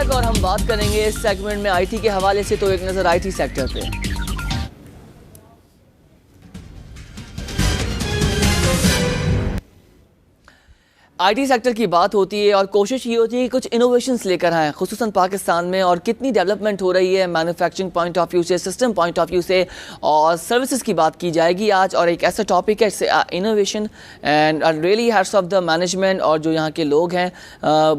Back اور ہم بات کریں گے اس سیگمنٹ میں آئی ٹی کے حوالے سے. تو ایک نظر آئی ٹی سیکٹر پہ. آئی ٹی سیکٹر کی بات ہوتی ہے اور کوشش یہ ہوتی ہے کہ کچھ انوویشنز لے کر آئیں خصوصاً پاکستان میں, اور کتنی ڈیولپمنٹ ہو رہی ہے مینوفیکچرنگ پوائنٹ آف ویو سے, سسٹم پوائنٹ آف ویو سے, اور سروسز کی بات کی جائے گی آج. اور ایک ایسا ٹاپک ہے innovation, and really hats of the management اور جو یہاں کے لوگ ہیں.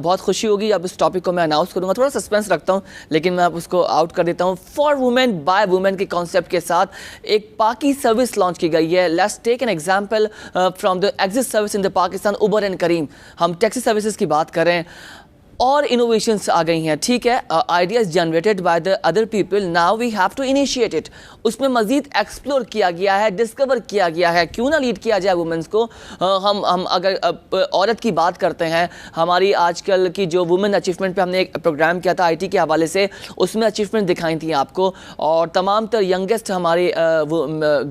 بہت خوشی ہوگی اب اس ٹاپک کو میں اناؤنس کروں گا. تھوڑا سسپینس رکھتا ہوں لیکن میں اب اس کو آؤٹ کر دیتا ہوں. فار وومین بائی وومین کے کانسیپٹ کے ساتھ ایک پاکی سروس لانچ کی گئی ہے. Let's take an example from the exit service in the Pakistan, Uber and Careem. ہم ٹیکسی سروسز کی بات کریں اور انوویشنس آ گئی ہیں, ٹھیک ہے, ideas generated by the other people, now we have to initiate it. اس میں مزید ایکسپلور کیا گیا ہے, ڈسکور کیا گیا ہے, کیوں نہ لیڈ کیا جائے وومنس کو. ہم اگر عورت کی بات کرتے ہیں, ہماری آج کل کی جو وومن اچیومنٹ پہ ہم نے ایک پروگرام کیا تھا آئی ٹی کے حوالے سے, اس میں اچیومنٹ دکھائی تھیں آپ کو, اور تمام تر ینگسٹ ہماری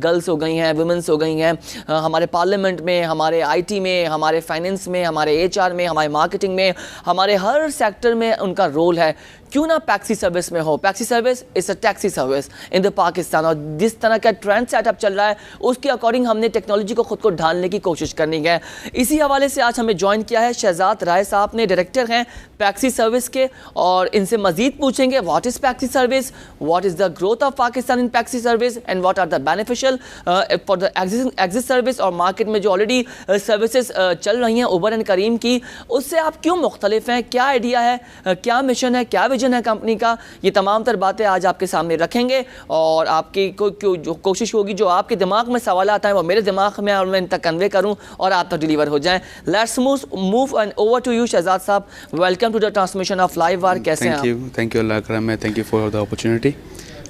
گرلس ہو گئی ہیں, وومنس ہو گئی ہیں ہمارے پارلیمنٹ میں, ہمارے آئی ٹی میں, ہمارے فائنینس میں, ہمارے ایچ آر میں, ہمارے مارکیٹنگ میں, ہمارے ہر سیکٹر میں ان کا رول ہے. کیوں نہ پیکسی سروس میں ہو. Paxi service is a taxi service in the Pakistan, اور جس طرح کا ٹرینڈ سیٹ اپ چل رہا ہے اس کے اکارڈنگ ہم نے ٹیکنالوجی کو خود کو ڈھالنے کی کوشش کرنی ہے. اسی حوالے سے آج ہمیں جوائن کیا ہے شہزاد رائے صاحب نے, ڈائریکٹر ہیں پیکسی سروس کے, اور ان سے مزید پوچھیں گے what is Paxi service, what is the growth of Pakistan in Paxi service, and what are the beneficial for the exit service, اور مارکیٹ میں جو آلریڈی سروسز چل رہی ہیں اوبر اینڈ کریم کی, اس سے آپ کیوں مختلف ہیں, کیا آئیڈیا ہے, کیا مشن ہے, کیا ویژن ہے کمپنی کا. یہ تمام تر باتیں آج آپ کے سامنے رکھیں گے, اور آپ کی جو کوشش ہوگی جو آپ کے دماغ میں سوالات ہیں وہ میرے دماغ میں اور میں ان تک کنوے کروں اور آپ تک ڈیلیور ہو جائیں. Let's move and over to you Shahzad sahab. Welcome to the transmission of live war. کیسے ہیں آپ؟ تھینک یو اللہ کرم ہے, thank you for the opportunity.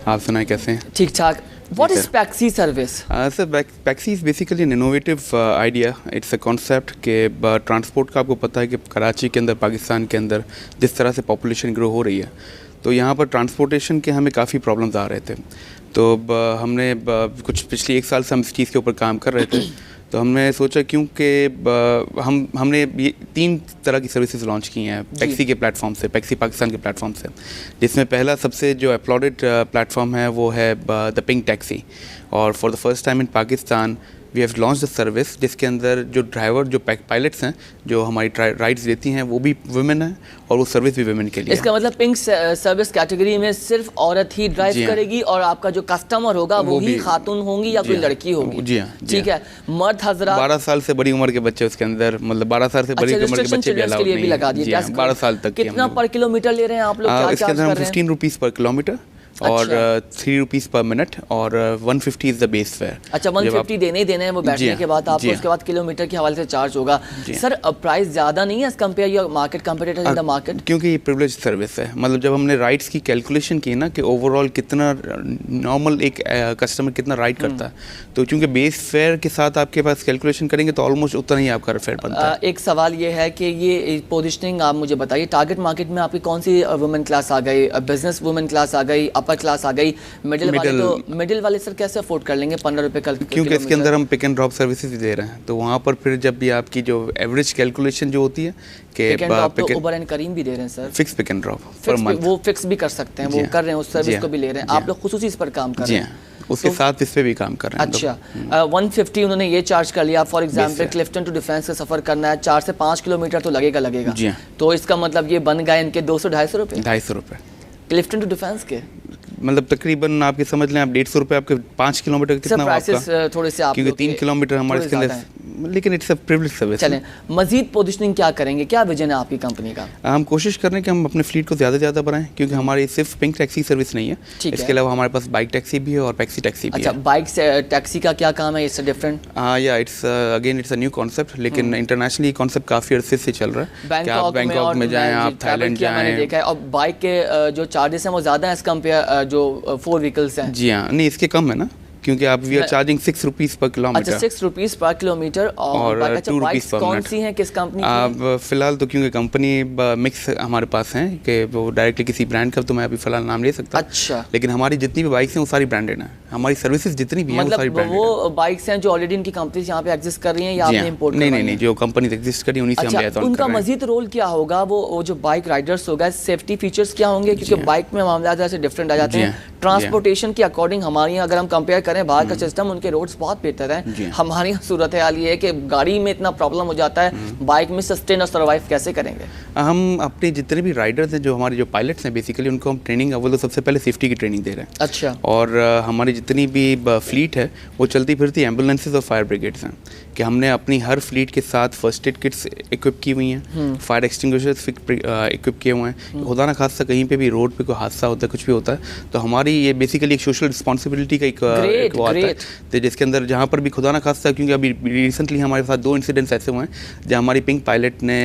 آپ سنائیں کیسے ہیں؟ ٹھیک ٹھاک. What is Paxi service? Sir, Paxi is basically an innovative idea. It's a concept کہ ٹرانسپورٹ کا آپ کو پتہ ہے کہ کراچی کے اندر, پاکستان کے اندر جس طرح سے پاپولیشن گرو ہو رہی ہے, تو یہاں پر ٹرانسپورٹیشن کے ہمیں کافی پرابلمز آ رہے تھے. تو ہم نے کچھ پچھلی ایک سال سے ہم اس چیز کے اوپر کام کر رہے تھے. تو ہم نے سوچا کیونکہ ہم نے یہ 3 طرح کی سروسز لانچ کی ہیں پیکسی کے پلیٹ فارم سے, پیکسی پاکستان کے پلیٹ فارم سے, جس میں پہلا سب سے جو اپلوڈڈ پلیٹ فارم ہے وہ ہے دا پنک ٹیکسی. اور for the first time in Pakistan we have launch the service, جس کے اندر جو ڈرائیور, جو پائلٹس ہیں, جو ہماری رائڈس دیتی ہیں, وہ بھی ویمن ہیں, اور وہ سروس بھی ویمن کے لیے. اس کا مطلب پنک سروس کیٹیگری میں صرف عورت ہی ڈرائیو کرے گی, اور آپ کا جو کسٹمر ہوگا وہی خاتون ہوں گی یا کوئی لڑکی ہوگی؟ جی ہاں, ٹھیک ہے. مرد حضرات 12 سال سے بڑی عمر کے بچے اس کے اندر, مطلب 12 سال سے بڑی عمر کے بچے بھی الاؤڈ نہیں ہیں. 12 سال تک. کتنا پر کلو میٹر لے رہے ہیں آپ لوگ, کیا اس کے اندر ہم 15 روپیز پر کلو میٹر اور 3 روپیز پر منٹ, اور 150 از دا بیس فیئر. اچھا 150 دینے ہی دینے ہیں وہ بیٹھنے کے بعد آپ کو, اس کے بعد کلو میٹر کے حوالے سے چارج ہوگا. سر پرائز زیادہ نہیں ہے اس compare your market competitor in the market? کیونکہ یہ پریولیج سروس ہے. مطلب جب ہم نے رائڈس کی کیلکولیشن کی نا کہ اوور آل کتنا نارمل ایک کسٹمر کتنا رائڈ کرتا ہے, تو چونکہ بیس فیئر کے ساتھ آپ کے پاس کیلکولیشن کریں گے تو آلموسٹ اتنا ہی آپ کا فیئر بنتا ہے. ایک سوال یہ ہے کہ یہ پوزیشننگ آپ مجھے بتائیے, ٹارگیٹ مارکیٹ میں آپ کی کون سی وومن کلاس آ گئی, بزنس وومن کلاس آ گئی, اپر کلاس آ گئی, مڈل والے سر کیسے افورڈ کر لیں گے 15 روپے کل؟ کیونکہ اس کے اندر ہم پک اینڈ ڈراپ سروسز دے رہے ہیں, تو وہاں پر پھر جب بھی آپ کی جو ایوریج کیلکولیشن جو ہوتی ہے کہ اوبر اینڈ کریم بھی دے رہے ہیں سر, فکس پک اینڈ ڈراپ, وہ فکس بھی کر سکتے ہیں, وہ کر رہے ہیں, اس سروس کو بھی لے رہے ہیں آپ لوگ, خصوصی اس پر کام کر رہے ہیں. اس کے ساتھ اس پہ بھی کام کر رہے ہیں. اچھا 150 انہوں نے یہ چارج کر لیا. For example Clifton to Defence کا سفر کرنا ہے 4 سے 5 کلومیٹر تو لگے گا. تو اس کا مطلب یہ بن گئے ان کے 200-250 روپے. 250 روپے کلفٹن ٹو ڈیفینس کے, مطلب تقریباً آپ کے سمجھ لیں آپ 150 روپے آپ کے 5 کلومیٹر کتنا ہوگا آپ کا, تھوڑے سے آپ کیونکہ 3 کلومیٹر ہمارے اس کے اندر, لیکن اٹس اے پریولیج سروس. چلیں مزید پوزیشننگ کیا کریں گے, کیا ویژن ہے آپ کی کمپنی کا؟ ہم کوشش کر رہے ہیں کہ ہم اپنے فلیٹ کو زیادہ سے زیادہ بڑھائیں, کیونکہ ہماری صرف پنک ٹیکسی سروس نہیں ہے, اس کے علاوہ ہمارے پاس بائک ٹیکسی بھی ہے اور پیکسی ٹیکسی بھی ہے. اچھا بائک ٹیکسی کا کیا کام ہے, اس سے ڈفرینٹ؟ یا it's again it's a new concept, لیکن انٹرنیشنلی یہ کانسیپٹ کافی عرصے سے چل رہا ہے. آپ بینکاک میں جائیں, آپ تھائی لینڈ جائیں, میں نے دیکھا ہے. اور بائک کے جو چارجز ہیں وہ زیادہ ہیں ایز کمپیئر جو 4 وہیکلس ہیں. جی ہاں, نہیں اس کے کم ہے نا, کیونکہ آپ وی آر چارجنگ 6 روپیز پر کلو میٹر. اچھا 6 روپیز پر کلو میٹر. اور 2 روپیز پر کون سی ہیں, کس کمپنی کی؟ آپ فی الحال تو کیونکہ کمپنی مکس ہمارے پاس ہیں کہ وہ ڈائریکٹلی کسی برانڈ کا تو میں ابھی فی الحال نام لے سکتا. اچھا, لیکن ہماری جتنی بھی بائکس ہیں وہ ساری برانڈیڈ ہیں. हमारी सर्विसेज जितनी भी हैं वो सारी मतलब ब्रांडेड वो बाइक्स हैं जो ऑलरेडी इनकी कंपनीज यहाँ पे एग्जिस्ट कर रही हैं या आपने इंपोर्ट नहीं, जो कंपनीज एग्जिस्ट करी उन्हीं से हम अच्छा, उनका मजीद रोल क्या होगा? वो जो बाइक राइडर्स होगा, सेफ्टी फीचर्स क्या होंगे? क्योंकि बाइक में मामला जैसे डिफरेंट आ जाते हैं। ट्रांसपोर्टेशन के अकॉर्डिंग हमारे यहाँ अगर हम कंपेयर करें बाहर का सिस्टम, उनके रोड्स बहुत बेहतर हैं। हमारे यहाँ सूरत हाल ये है कि गाड़ी में इतना प्रॉब्लम हो जाता है, बाइक में सस्टेन और सर्वाइव कैसे करेंगे? हम अपने जितने भी राइडर्स हैं, जो हमारे जो पायलट्स हैं, बेसिकली उनको हम ट्रेनिंग अव्वल तो सबसे पहले सेफ्टी की ट्रेनिंग दे रहे हैं। अच्छा। और हमारी जितनी भी फ्लीट है वो चलती फिरती एम्बुलेंसेज और फायर ब्रिगेड्स हैं कि हमने अपनी हर फ्लीट के साथ फर्स्ट एड किट्स इक्विप की हुई हैं, फायर एक्सटिंग्विशर्स इक्विप किए हुए हैं। खुदा ना खास्ता कहीं पे भी रोड पे कोई हादसा होता है, कुछ भी होता है, तो हमारी ये बेसिकली एक सोशल रिस्पॉन्सिबिलिटी का एक वो आता है, तो जिसके अंदर जहाँ पर भी खुदा ना खास्ता, क्योंकि अभी रिसेंटली हमारे साथ 2 इंसिडेंट्स ऐसे हुए हैं जहाँ हमारी पिंक पायलट ने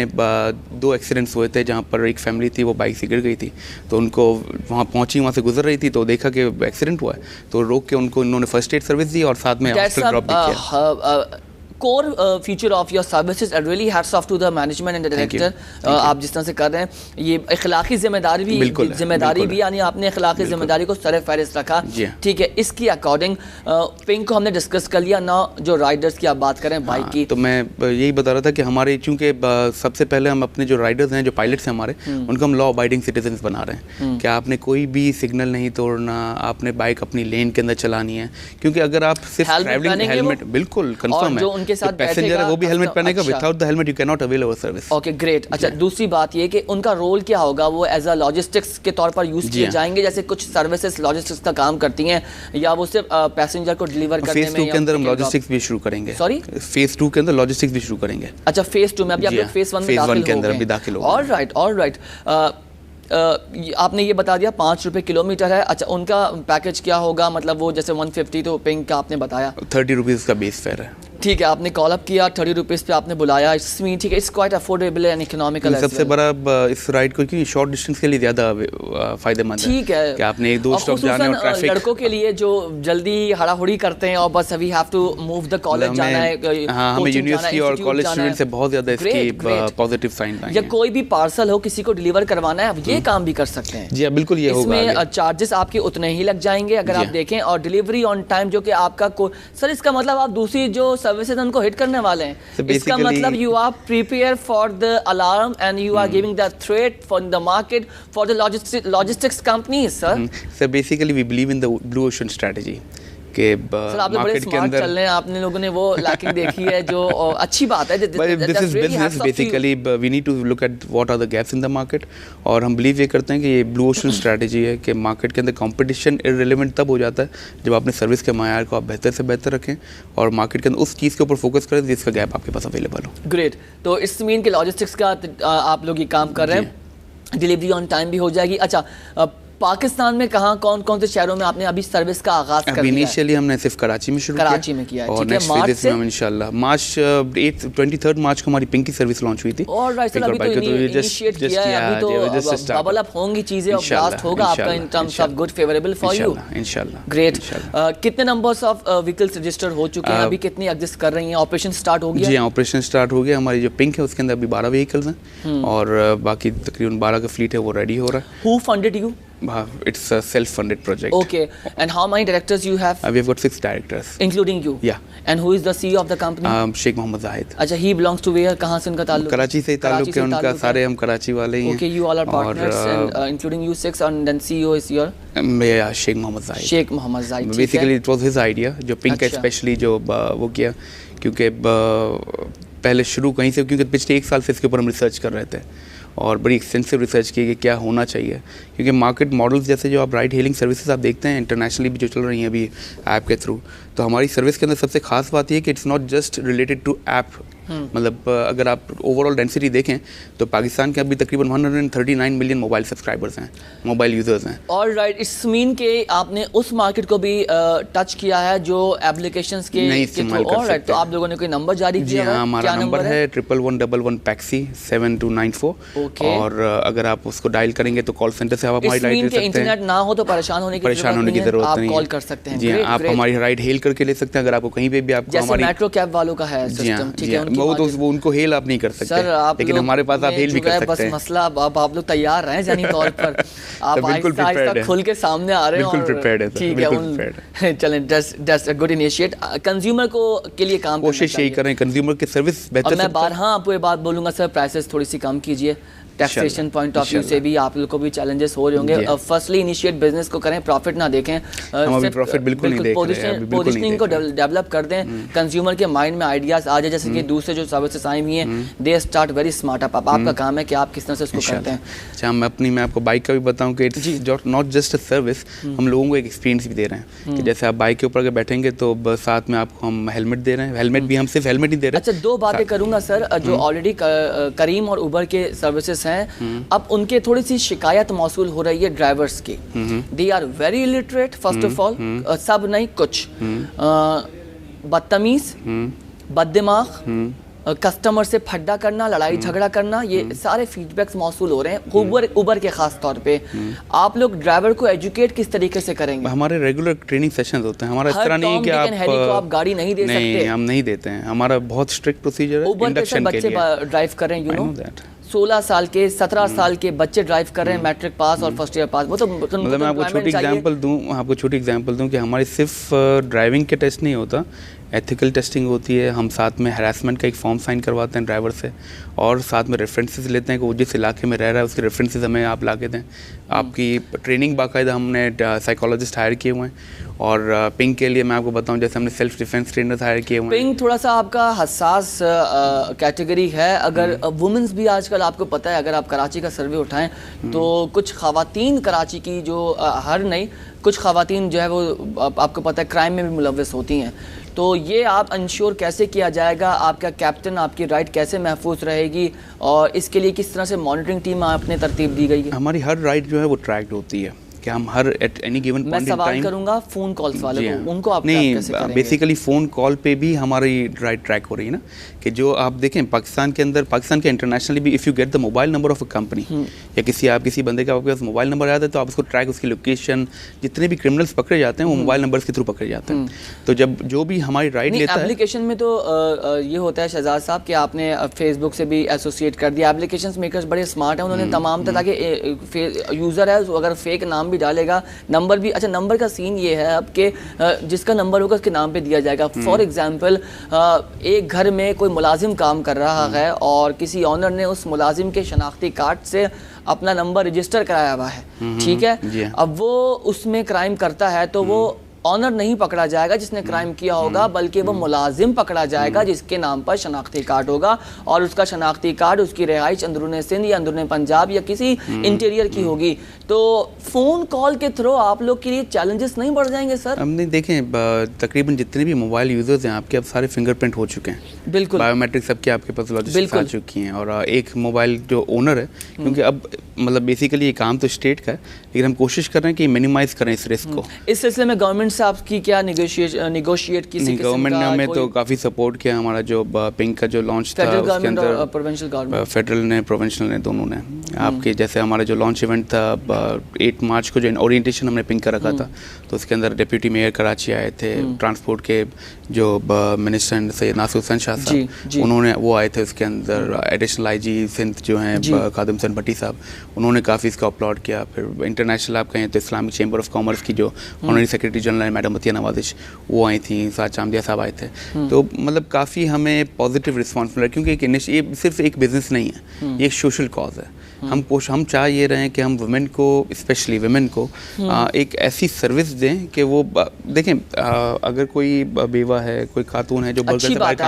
2 एक्सीडेंट्स हुए थे, जहाँ पर एक फैमिली थी वो बाइक से गिर गई थी, तो उनको वहाँ पहुँची, वहाँ से गुजर रही थी, तो देखा कि एक्सीडेंट हुआ है, तो रोक के उनको इन्होंने फर्स्ट एड सर्विस दी और साथ में हॉस्पिटल ड्रॉप भी किया। core feature of your services, and really hats off to the management and the director. आप जिस तरह से कर रहे हैं, ये इखलाकी जिम्मेदारी भी यानी आपने इखलाकी जिम्मेदारी को सर फहरिस्त रखा। ठीक है, इसकी अकॉर्डिंग पिंक को हमने डिस्कस कर लिया ना, जो राइडर्स की आप बात करें बाइक की, तो मैं यही बता रहा था कि हमारे चूँकि सबसे पहले हम अपने जो राइडर्स हैं, जो पायलट्स हैं हमारे, उनको हम लॉ अबाइडिंग सिटीजन्स बना रहे हैं कि आपने कोई भी सिग्नल नहीं तोड़ना, आपने बाइक अपनी लेन के अंदर चलानी है, क्योंकि अगर आप सिर्फ ट्रैवलिंग हेलमेट, बिल्कुल कंफर्म है, के साथ पैसेंजर है वो भी हेलमेट पहनेगा, without the helmet you can not avail our service. Okay, great. अच्छा, दूसरी बात ये कि उनका रोल क्या होगा? वो एज अ लॉजिस्टिक्स के तौर पर यूज किए जाएंगे, जैसे कुछ सर्विसेज लॉजिस्टिक्स का काम करती हैं, या वो सिर्फ पैसेंजर को डिलीवर करने में? फेज 2 के अंदर हम लॉजिस्टिक्स भी शुरू करेंगे। सॉरी, फेज 2 के अंदर लॉजिस्टिक्स भी शुरू करेंगे। अच्छा, फेज 2 में अभी आप लोग फेज 1 में दाखिल हो गए। ऑलराइट। आपने ये बता दिया 5 रुपये किलोमीटर है। अच्छा, उनका पैकेज क्या होगा? मतलब वो जैसे 150 तो पिंक का आपने बताया, 30 रुपीज़ का बेस फेयर है। ठीक है, आपने कॉल अप किया, 30 रुपीज़ पे आपने बुलाया, इसमें ठीक है, it's quite affordable and economical. सबसे बड़ा इस राइड को क्योंकि शॉर्ट डिस्टेंस के लिए ज़्यादा फ़ायदेमंद है। ठीक है, कि आपने 1-2 स्टॉप जाने और ट्रैफिक, लड़कों के लिए जो जल्दी हड़ाहुड़ी करते हैं और बस we have to move the college जाना है। हाँ, हमें यूनिवर्सिटी और कॉलेज स्टूडेंट से बहुत ज़्यादा इसकी पॉजिटिव साइन आए। या कोई भी पार्सल हो, किसी को डिलीवर करवाना है, ये काम भी कर सकते हैं। जी बिल्कुल, ये होगा। इसमें चार्जेस आपके उतने ही लग जाएंगे अगर आप देखें, और डिलीवरी ऑन टाइम, जो कि आपका सर इसका मतलब आप दूसरी जो सर्विसेज उनको हिट करने वाले हैं। So इसका मतलब you are prepare for the alarm and you are giving the threat for the market for the logistics companies. Sir basically we believe in the blue ocean strategy के market के अंदर चल रहे हैं, आपने लोगों ने वो लैकिंग देखी है, जो अच्छी बात है। This is business basically, we need to look at what are the gaps in the market, और हम बिलीव ये करते हैं कि ये ब्लू ओशन स्ट्रेटजी है कि मार्केट के अंदर कंपटीशन इररिलेवेंट तब हो जाता है जब अपने सर्विस के मायार को आप बेहतर से बेहतर रखें और मार्केट के अंदर उस चीज़ के ऊपर फोकस करें जिसका गैप आपके पास अवेलेबल हो। ग्रेट। तो इस मीन के लॉजिस्टिक्स का आप लोग ये काम कर रहे हैं, डिलीवरी ऑन टाइम भी हो जाएगी। अच्छा, पाकिस्तान में कहाँ कौन कौन से शहरों में आपने अभी सर्विस का आगाज कर दिया? इनिशियली हमने सिर्फ कराची में शुरू किया, कराची में किया है, और नेक्स्ट फेज में हम इंशाल्लाह मार्च 23 मार्च को हमारी पिंक की सर्विस लॉन्च हुई थी। ऑलराइट सर, अभी तो इनिशिएट किया है, अभी तो बबल अप होंगी चीजें और ब्लास्ट होगा आपका in terms of good favourable for you इंशाल्लाह। ग्रेट। कितने नंबर्स ऑफ व्हीकल्स रजिस्टर्ड हो चुके हैं? अभी कितनी एग्जिस्ट कर रही हैं? ऑपरेशन स्टार्ट हो गया? जी, ऑपरेशन स्टार्ट हो गया। हमारी जो पिंक है उसके अंदर अभी 12 व्हीकल्स हैं और बाकी तकरीबन 12 का फ्लीट है, वो रेडी हो रहा है। Who funded you? It's a self-funded project. Okay. And how many directors you have? We've got 6 directors. Including you? Yeah. And who is the CEO of the company? Sheikh Mohammed Zahid. अच्छा, he belongs to where? कहाँ से उनका ताल्लुक? कराची से ही ताल्लुक है उनका, सारे हम कराची वाले ही हैं। Okay, you all are partners and including you 6, and then CEO is your? Yeah, Sheikh Mohammed Zahid. Sheikh Mohammed Zahid. Basically it was his idea, जो पिंक है स्पेशली जो वो किया, क्योंकि पहले शुरू कहीं से, क्योंकि पिछले 1 साल से इसके ऊपर हम रिसर्च कर रहे थे और बड़ी एक्सटेंसिव रिसर्च की कि क्या होना चाहिए, क्योंकि मार्केट मॉडल्स जैसे जो आप राइड हेलिंग सर्विसेज आप देखते हैं इंटरनेशनली भी जो चल रही हैं अभी ऐप के थ्रू, तो हमारी सर्विस के अंदर सबसे खास बात ये कि it's not just related to app. मतलब अगर आप ओवरऑल डेंसिटी देखें तो पाकिस्तान के अभी तकरीबन 139 मिलियन मोबाइल सब्सक्राइबर्स हैं, मोबाइल यूजर्स हैं। ऑलराइट, इट्स मीन के आपने उस मार्केट को भी टच किया है जो एप्लीकेशंस के इस्तेमाल कर सकते हैं। तो आप लोगों ने कोई नंबर जारी किया है? हाँ, हमारा नंबर है 1111 पैक्सी 7294। और अगर आप उसको डायल करेंगे तो कॉल सेंटर से आप हमारी राइड ले सकते हैं। इंटरनेट ना हो तो परेशान होने की जरूरत नहीं है, आप कॉल कर सकते हैं। जी, आप हमारी राइड हेल करके ले सकते हैं। अगर आपको कहीं पे भी आपको हमारी मेट्रो कैब वालों का है सिस्टम, ठीक है, वो उनको हेल आप नहीं कर सकते, लेकिन हमारे पास आप हेल भी कर सकते हैं। बस मसला अब आप लोग तैयार रहें जानी तौर पर, आप आहिस्ता खुल के सामने आ रहे हैं और ठीक है, चलें, that's a good initiate. Consumer को के लिए काम कोशिश यही करें, कंज्यूमर की सर्विस बेहतर। मैं बारहा आपको ये बात बोलूँगा सर, प्राइसेस थोड़ी सी कम कीजिए, टैक्सेशन पॉइंट ऑफ व्यू से भी आप लोग को भी चैलेंजेस हो रहे होंगे। फर्स्टली इनिशिएट बिजनेस को करें, प्रॉफिट ना देखें, प्रॉफिट बिल्कुल नहीं देख रहे हैं, पोजीशनिंग को डेवलप कर दें, कंज्यूमर के माइंड में आइडियाज आ जाए, जैसे कि दूसरे जो सर्विसेज आई हुई हैं they start very smart up. आपका काम है कि आप किस तरह से उसको करते हैं। अच्छा, मैं आपको बाइक का भी बताऊं कि it's not just a service, हम लोगों को एक एक्सपीरियंस भी दे रहे हैं कि जैसे आप बाइक के ऊपर अगर बैठेंगे तो साथ में आपको हम हेलमेट दे रहे हैं, हेलमेट भी हम सिर्फ हेलमेट ही दे रहे हैं। अच्छा, दो बातें करूंगा सर, जो ऑलरेडी करीम और उबर के सर्विसेज हैं, अब उनके थोड़ी सी शिकायत मौसूल हो रही है ड्राइवर्स की, they are very illiterate first of all, सब नहीं कुछ, बदतमीज, बददिमाग, कस्टमर से फड्डा करना, लड़ाई झगड़ा करना, ये सारे फीडबैक्स मौसूल हो रहे हैं उबर के खास तौर पे। आप लोग ड्राइवर को एजुकेट किस तरीके से करेंगे? हमारे रेगुलर ट्रेनिंग सेशंस होते हैं, हमारा इस तरह नहीं कि आप गाड़ी नहीं दे सकते। हम नहीं देते हैं, हमारा बहुत स्ट्रिक्ट प्रोसीजर है। उबर पे बच्चे ड्राइव कर रहे हैं, यू नो, 16 साल के 17 साल के बच्चे ड्राइव कर रहे हैं, मैट्रिक पास और फर्स्ट ईयर पास। वो तो मतलब मैं आपको छोटी एग्जांपल दूं कि हमारी सिर्फ ड्राइविंग के टेस्ट नहीं होता, एथिकल टेस्टिंग होती है। हम साथ में हैरेसमेंट का एक फॉर्म साइन करवाते हैं ड्राइवर से, और साथ में रेफरेंसेस लेते हैं कि वो जिस इलाके में रह रहा है उसके रेफरेंसेस हमें आप ला के दें। आपकी ट्रेनिंग बाकायदा हमने साइकोलॉजिस्ट हायर किए हुए हैं, और पिंग के लिए मैं आपको बताऊं जैसे हमने सेल्फ डिफेंस ट्रेनर्स हायर किए हुए हैं। पिंग थोड़ा सा आपका हसास कैटेगरी है, अगर वुमेंस भी आजकल आपको पता है, अगर आप कराची का सर्वे उठाएं तो कुछ खवातीन कराची की जो हर नहीं, कुछ खवातीन जो है वो आपको पता है क्राइम में भी मुलव्वस होती हैं। तो ये आप इंश्योर कैसे किया जाएगा, आपका कैप्टन आपकी राइट कैसे महफूज रहेगी, और इसके लिए किस तरह से मॉनिटरिंग टीम आपने तरतीब दी गई है? हमारी हर राइट जो है वो ट्रैक्ड होती है कि हम her at any given point in time. मैं सवाल करूंगा फोन कॉल्स वाले को, उनको आप नहीं, कैसे करेंगे? बेसिकली फ़ोन कॉल पे भी हमारी राइट ट्रैक हो रही है ना, कि जो आप देखें पाकिस्तान के अंदर, पाकिस्तान के इंटरनेशनली भी, if you get the mobile number of a company या किसी बंदे का आपके पास मोबाइल नंबर आता है तो आप उसको ट्रैक, उसकी लोकेशन, जितने भी क्रिमिनल्स पकड़े जाते हैं वो मोबाइल नंबर के थ्रू पकड़े जाते हैं। तो जब जो भी हमारी राइट लेता है, एप्लीकेशन में तो ये होता है शहजाद साहब कि आपने फेसबुक से भी एसोसिएट कर दिया। एप्लीकेशन मेकर्स बड़े स्मार्ट हैं, उन्होंने तमाम तरह के यूज़र है अगर फेक नाम भी डालेगा, नंबर भी, अच्छा नंबर का सीन ये है अब कि जिसका नंबर होगा उसके नाम पे दिया जाएगा। फॉर एग्जांपल एक घर में कोई मुलाजिम काम कर रहा है और किसी ऑनर ने उस मुलाजिम के शनाख्ती कार्ड से अपना नंबर रजिस्टर कराया हुआ है, ठीक है, अब वो उसमें क्राइम करता है तो वो ऑनर नहीं पकड़ा जाएगा जिसने क्राइम किया होगा, बल्कि वो मुलाजिम पकड़ा जाएगा जिसके नाम पर शनाख्ती कार्ड होगा, और उसका शनाख्ती कार्ड उसकी रिहाइश अंदरून सिंध या अंदरून पंजाब या किसी इंटीरियर की होगी। तो फ़ोन कॉल के थ्रू आप लोग के लिए चैलेंजेस नहीं बढ़ जाएंगे सर? हमने देखें तकरीबन जितने भी मोबाइल यूज़र्स हैं आपके, अब सारे फिंगरप्रिंट हो चुके हैं, बिल्कुल बायोमेट्रिक सबके आपके पास लॉजिस्टिक्स आ चुकी हैं, और एक मोबाइल जो ओनर है, क्योंकि अब मतलब बेसिकली ये काम तो स्टेट का है, लेकिन हम कोशिश कर रहे हैं कि मिनिमाइज़ करें इस रिस्क को। इस सिलसिले में गवर्नमेंट से आपकी क्या निगोशिएट किसी गवर्नमेंट ने हमें तो काफ़ी सपोर्ट किया। हमारा जो पिंक का जो लॉन्च था उसके अंदर फेडरल ने, प्रोविंशियल ने, दोनों ने आपके, जैसे हमारा जो लॉन्च इवेंट था 8 मार्च को, जो ओरिएंटेशन हमने पिंक का रखा था, तो उसके अंदर डिप्टी मेयर कराची आए थे, ट्रांसपोर्ट के जो मिनिस्टर सैयद नासिर हुसैन शाह साहब, उन्होंने वो आए थे, उसके अंदर एडिशनल आईजी सिंध जो हैं खादिम हुसैन भट्टी साहब, उन्होंने काफ़ी इसका अपलॉड किया। फिर इंटरनेशनल आप कहें तो इस्लामिक चैम्बर ऑफ कॉमर्स की जो ऑनरी सेक्रेटरी जनरल है मैडम मतिया नवाजिश, वो आई थी, साथ चामदिया साहब आए थे। तो मतलब काफ़ी हमें पॉजिटिव रिस्पॉन्स मिला, क्योंकि ये सिर्फ एक बिज़नेस नहीं है, ये एक सोशल कॉज है। हम चाह ये रहे हैं कि हम वुमेन को, स्पेशली वुमेन को एक ऐसी सर्विस दें कि वो देखें, अगर कोई बेवा है, कोई खातून है जो अच्छी बात है,